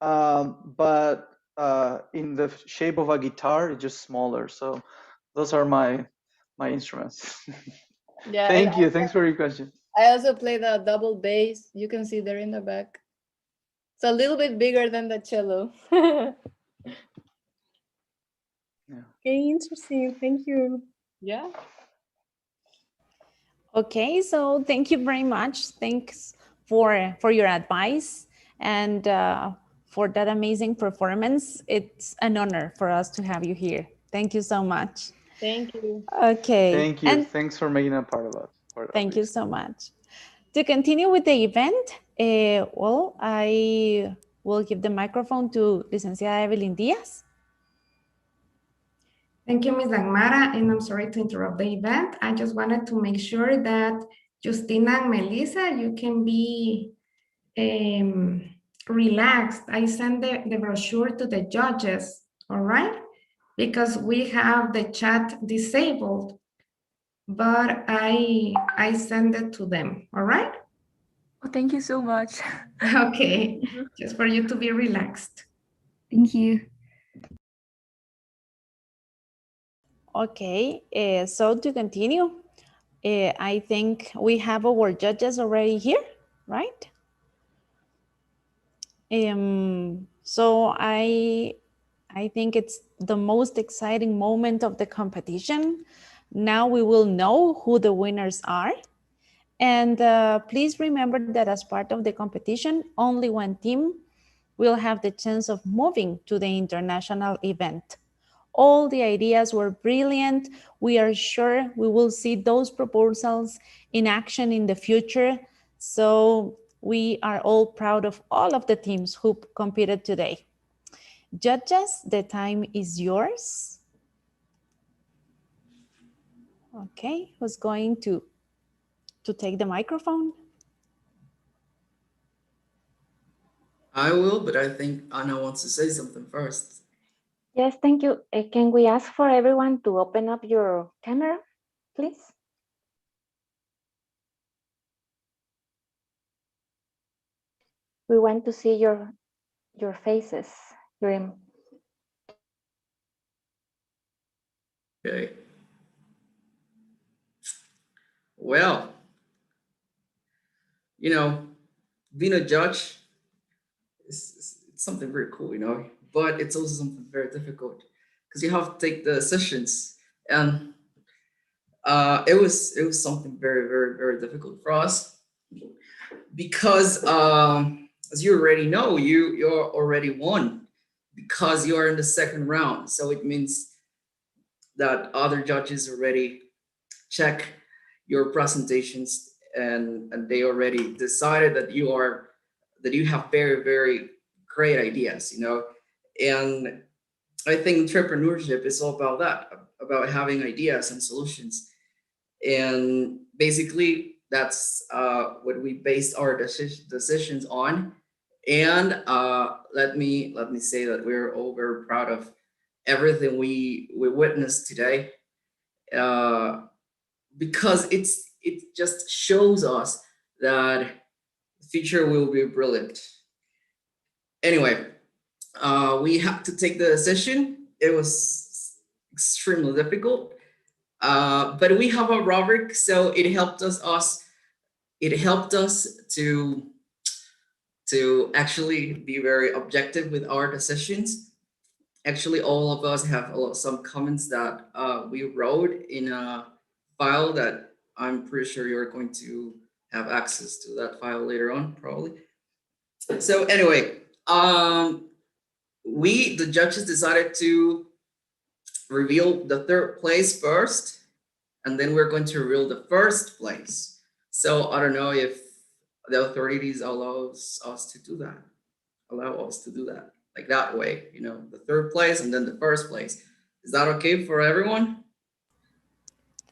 but in the shape of a guitar, it's just smaller. So those are my instruments. Yeah, and Thank you. Thanks for your question. I also play the double bass. You can see there in the back. It's a little bit bigger than the cello. Okay, interesting. Thank you. Yeah. Okay, so thank you very much. Thanks for your advice and for that amazing performance. It's an honor for us to have you here. Thank you so much. Thank you. Okay. Thank you. And Thanks for making a part of it. thank you so much. To continue with the event, I will give the microphone to Licenciada Evelyn Diaz. Thank you, Ms. Dagmara, and I'm sorry to interrupt the event. I just wanted to make sure that Justina and Melissa, you can be relaxed. I sent the brochure to the judges, all right? Because we have the chat disabled, but I send it to them, all right? Oh, thank you so much. Okay, just for you to be relaxed. Thank you. Okay, so to continue, I think we have our judges already here, right? So I think it's the most exciting moment of the competition. Now we will know who the winners are. And please remember that as part of the competition, only one team will have the chance of moving to the international event. All the ideas were brilliant. We are sure we will see those proposals in action in the future. So we are all proud of all of the teams who competed today. Judges, the time is yours. Okay, who's going to take the microphone? I will, but I think Anna wants to say something first. Yes, thank you. Can we ask for everyone to open up your camera, please? We want to see your faces. Okay. Well, being a judge it's something very cool, but it's also something very difficult because you have to take the decisions, and it was something very, very, very difficult for us. because as you already know, you're already won because you are in the second round. So it means that other judges already check your presentations and they already decided that you have very, very great ideas, you know. And I think entrepreneurship is all about that, about having ideas and solutions. And basically, that's what we based our decisions on. And let me say that we're all very proud of everything we witnessed today, uh, because it just shows us that the future will be brilliant. Anyway, we had to take the decision. It was extremely difficult, but we have a rubric, so it helped us to actually be very objective with our decisions. Actually, all of us have some comments that we wrote in a file that I'm pretty sure you're going to have access to that file later on, probably. So anyway, the judges decided to reveal the third place first, and then we're going to reveal the first place. So I don't know if the authorities allows us to do that. Allow us to do that like that way, you know, the third place and then the first place. Is that okay for everyone?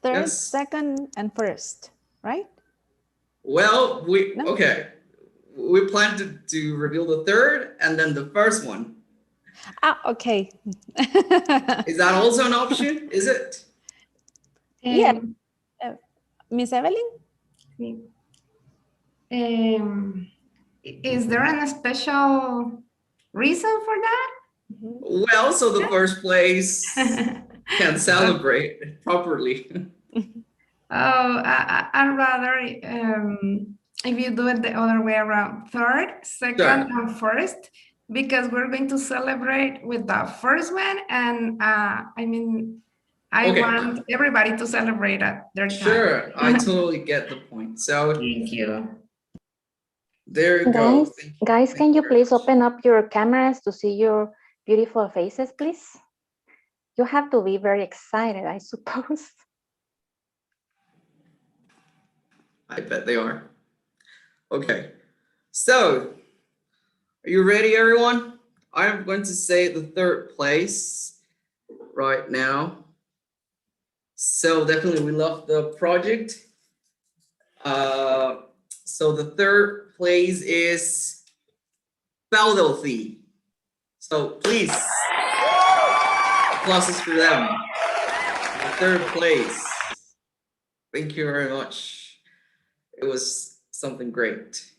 Third, Yes. second, and first, right? Well, okay. We plan to reveal the third and then the first one. Ah, okay. Is that also an option? Is it? Yeah. Miss Evelyn? Is there a special reason for that? Well, so the first place can celebrate properly. Oh, I'd rather if you do it the other way around, third, second, and first, because we're going to celebrate with the first one, and I mean, I want everybody to celebrate at their time. Sure, I totally get the point. So thank you. There you go. Guys, can you please open up your cameras to see your beautiful faces, please? You have to be very excited, I suppose. I bet they are. Okay, so are you ready, everyone? I'm going to say the third place right now. So definitely we love the project. So the third place is Philadelphia. So please, applauses for them. The third place. Thank you very much. It was something great.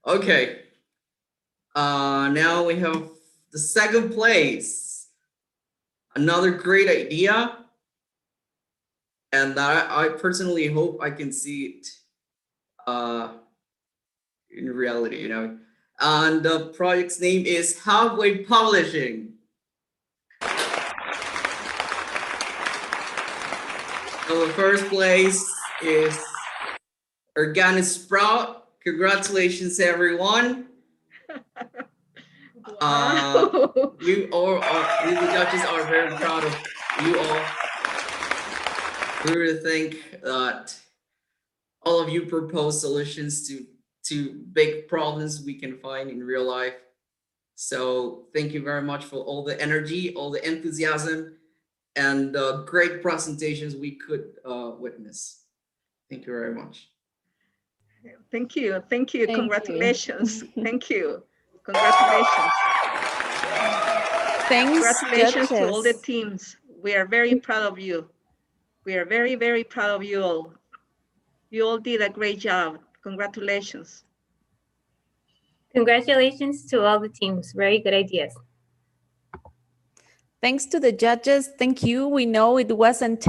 Okay. Now we have the second place. Another great idea. And I personally hope I can see it in reality, you know. And the project's name is Halfway Publishing. So the first place is Organic Sprout. Congratulations, everyone. We the judges are very proud of you all. We really think that all of you propose solutions to big problems we can find in real life. So thank you very much for all the energy, all the enthusiasm, and great presentations we could witness. Thank you very much. Thank you. Thank you. Congratulations. Thank you. Congratulations. Thanks, Congratulations judges. to all the teams. We are very proud of you. We are very, very proud of you all. You all did a great job. Congratulations. Congratulations to all the teams. Very good ideas. Thanks to the judges. Thank you. We know it wasn't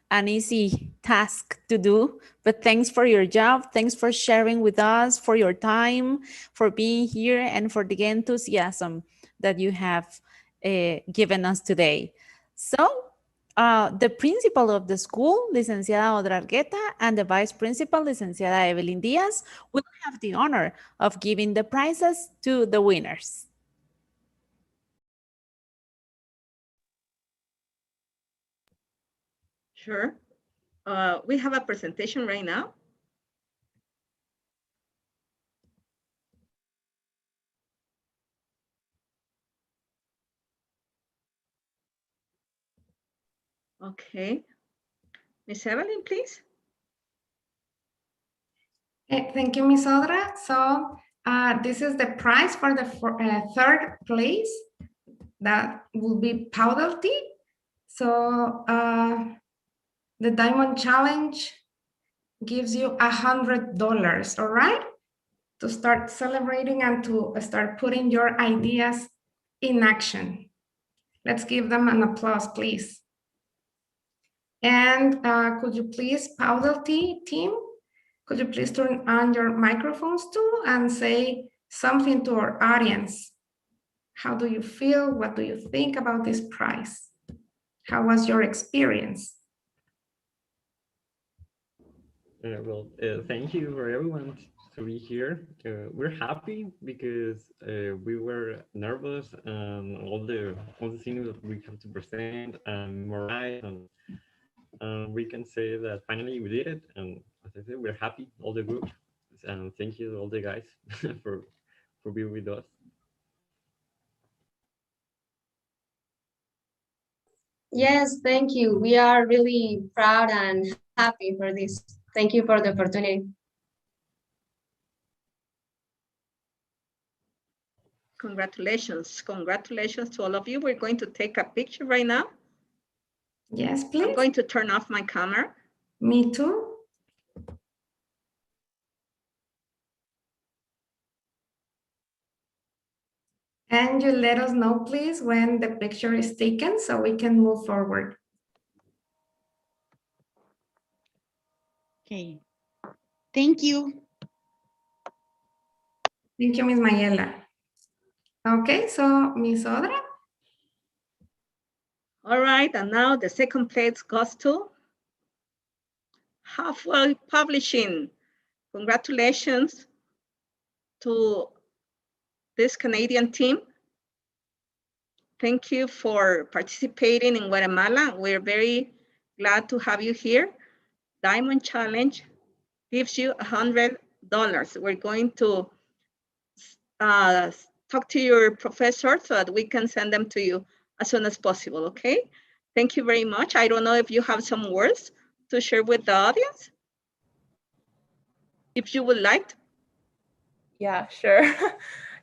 an easy task to do, but thanks for your job. Thanks for sharing with us, for your time, for being here, and for the enthusiasm that you have given us today. So The principal of the school, Licenciada Odra Argueta, and the vice principal, Licenciada Evelyn Diaz, will have the honor of giving the prizes to the winners. Sure. We have a presentation right now. Okay. Miss Evelyn, please. Thank you, Ms. Odra. So this is the prize for the third place. That will be powder tea. So the Diamond Challenge gives you $100, all right? To start celebrating and to start putting your ideas in action. Let's give them an applause, please. And could you please, Powder Tea team, could you please turn on your microphones too and say something to our audience? How do you feel? What do you think about this prize? How was your experience? Thank you for everyone to be here. We're happy because we were nervous and all the things that we have to present and memorize, and we can say that finally we did it. And as I said, we're happy, all the group, and thank you all the guys for being with us. Yes, thank you. We are really proud and happy for this. Thank you for the opportunity. Congratulations. Congratulations to all of you. We're going to take a picture right now. Yes, please. I'm going to turn off my camera. Me too. And you let us know, please, when the picture is taken so we can move forward. Okay. Thank you. Thank you, Ms. Mayela. Okay, so Ms. Odra. All right, and now the second place goes to Halfway Publishing. Congratulations to this Canadian team. Thank you for participating in Guatemala. We're very glad to have you here. Diamond Challenge gives you $100. We're going to talk to your professor so that we can send them to you as soon as possible, okay? Thank you very much. I don't know if you have some words to share with the audience. If you would like to. Yeah, sure.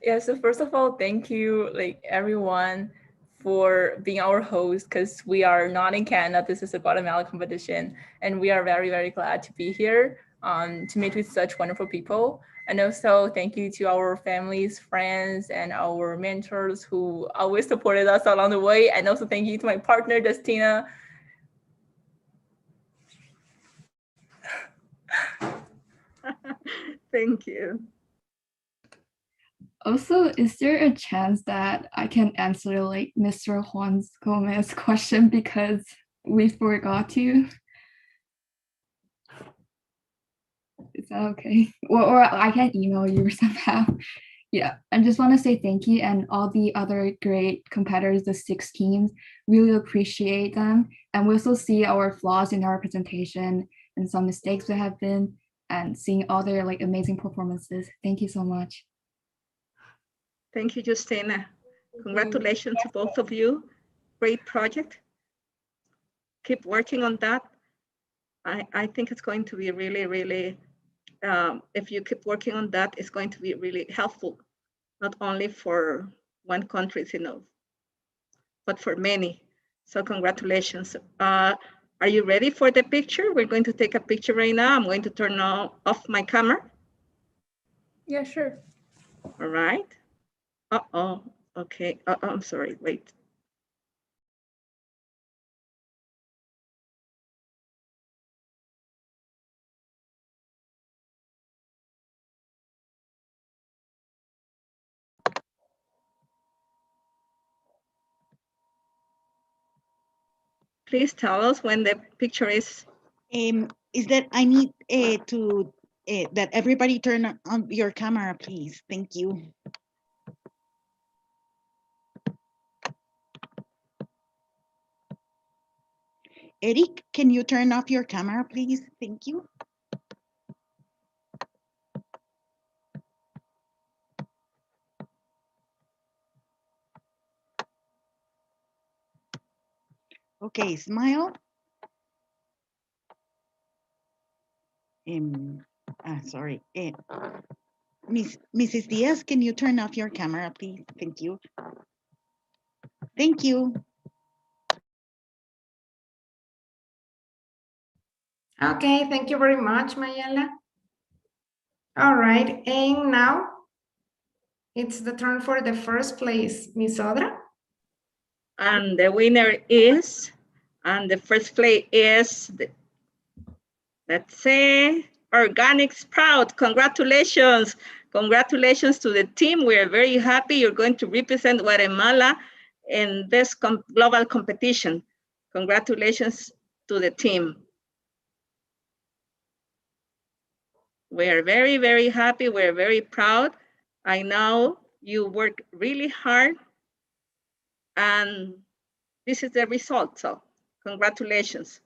Yeah, so first of all, thank you, like everyone, for being our host, because we are not in Canada. This is a Guatemala competition, and we are very, very glad to be here to meet with such wonderful people. And also thank you to our families, friends, and our mentors who always supported us along the way. And also thank you to my partner, Justina. Thank you. Also, is there a chance that I can answer like Mr. Juan Gomez's question because we forgot to? Is that okay? Or I can email you somehow. Yeah, I just want to say thank you and all the other great competitors, the 6 teams, really appreciate them. And we also see our flaws in our presentation and some mistakes that have been and seeing all their like amazing performances. Thank you so much. Thank you, Justina. Congratulations to both of you. Great project. Keep working on that. I think it's going to be really, really, if you keep working on that, it's going to be really helpful, not only for one country, but for many. So congratulations. Are you ready for the picture? We're going to take a picture right now. I'm going to turn off my camera. Yeah, sure. All right. Uh-oh, okay. I'm sorry, wait. Please tell us when the picture is. Is that I need to that everybody turn on your camera, please. Thank you. Eric, can you turn off your camera, please? Thank you. Okay, smile. Sorry. Mrs. Diaz, can you turn off your camera, please? Thank you. Thank you. Okay, thank you very much, Mayela. All right, and now it's the turn for the first place, Miss Odra. And the winner is, and the first place is, let's say, Organic Sprout. Congratulations. Congratulations to the team. We are very happy you're going to represent Guatemala in this global competition. Congratulations to the team. We are very, very happy. We're very proud. I know you work really hard and this is the result. So congratulations.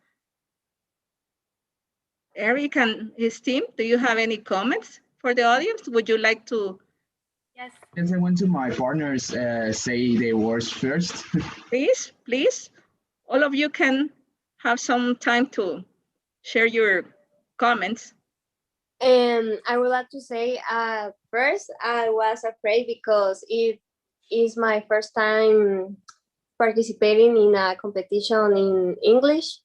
Eric and his team, do you have any comments for the audience? Would you like to? Yes. Yes, I want to my partners say the words first. Please, please. All of you can have some time to share your comments. I would like to say, first, I was afraid because it is my first time participating in a competition in English.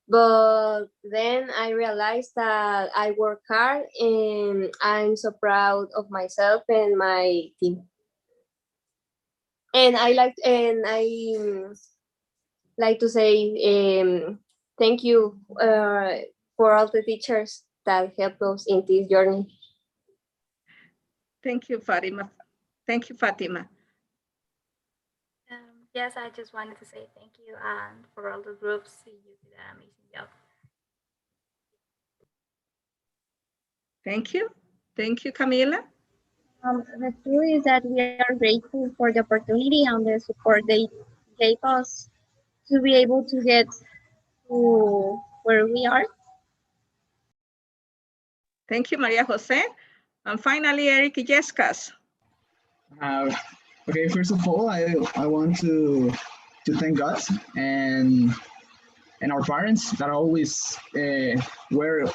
But then I realized that I work hard and I'm so proud of myself and my team. And I like to say thank you for all the teachers that helped us in this journey. Thank you, Fatima. Thank you, Fatima. Yes, I just wanted to say thank you and for all the groups. You did an amazing job. Thank you. Thank you, Camila. The truth is that we are grateful for the opportunity and the support they gave us to be able to get to where we are. Thank you, Maria Jose. And finally, Eric Illescas. Okay, first of all, I want to thank God and our parents that always were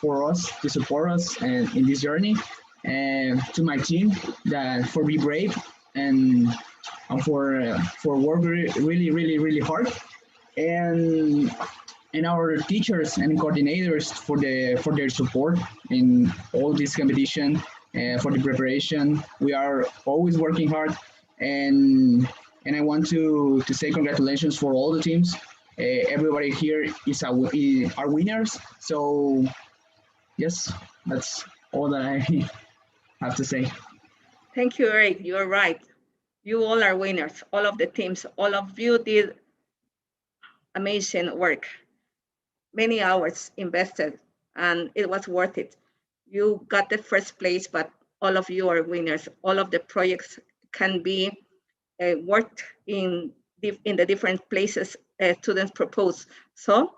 for us to support us and in this journey, and to my team that for be brave and for work really hard, and our teachers and coordinators for their support in all this competition, for the preparation. We are always working hard, and I want to say congratulations for all the teams. Everybody here are winners. So yes, that's all that I have to say. Thank you, Eric. You're right. You all are winners. All of the teams, all of you did amazing work. Many hours invested, and it was worth it. You got the first place, but all of you are winners. All of the projects can be worked in the different places students propose. So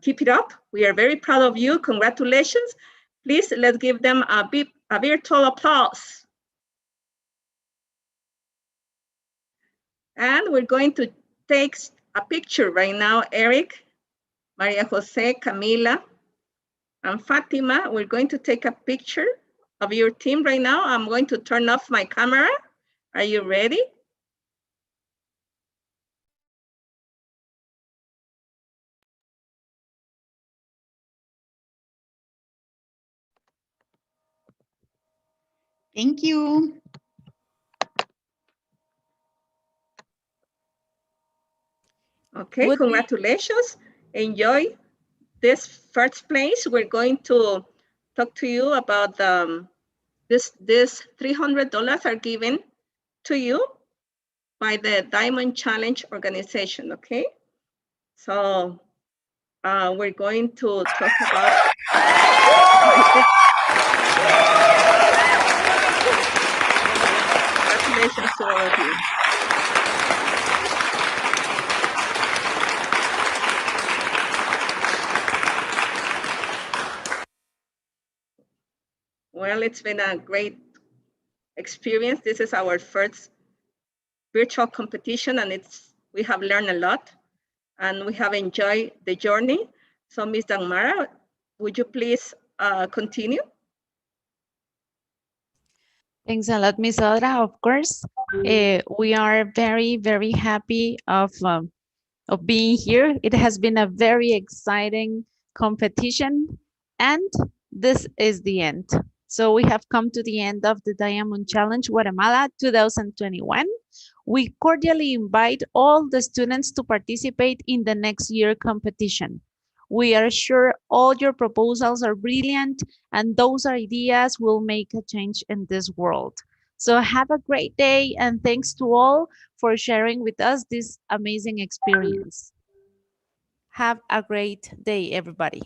keep it up. We are very proud of you. Congratulations. Please, let's give them a virtual applause. And we're going to take a picture right now, Eric, Maria Jose, Camila, and Fatima. We're going to take a picture of your team right now. I'm going to turn off my camera. Are you ready? Thank you. Okay, congratulations. Enjoy this first place. We're going to talk to you about this $300 are given to you by the Diamond Challenge organization, okay? So we're going to talk about congratulations to all of you. Well, it's been a great experience. This is our first virtual competition, and we have learned a lot, and we have enjoyed the journey. So, Ms. Dagmara, would you please continue? Thanks a lot, Miss Audra. Of course, we are very, very happy of being here. It has been a very exciting competition, and this is the end. So we have come to the end of the Diamond Challenge Guatemala 2021. We cordially invite all the students to participate in the next year competition. We are sure all your proposals are brilliant and those ideas will make a change in this world. So have a great day and thanks to all for sharing with us this amazing experience. Have a great day, everybody.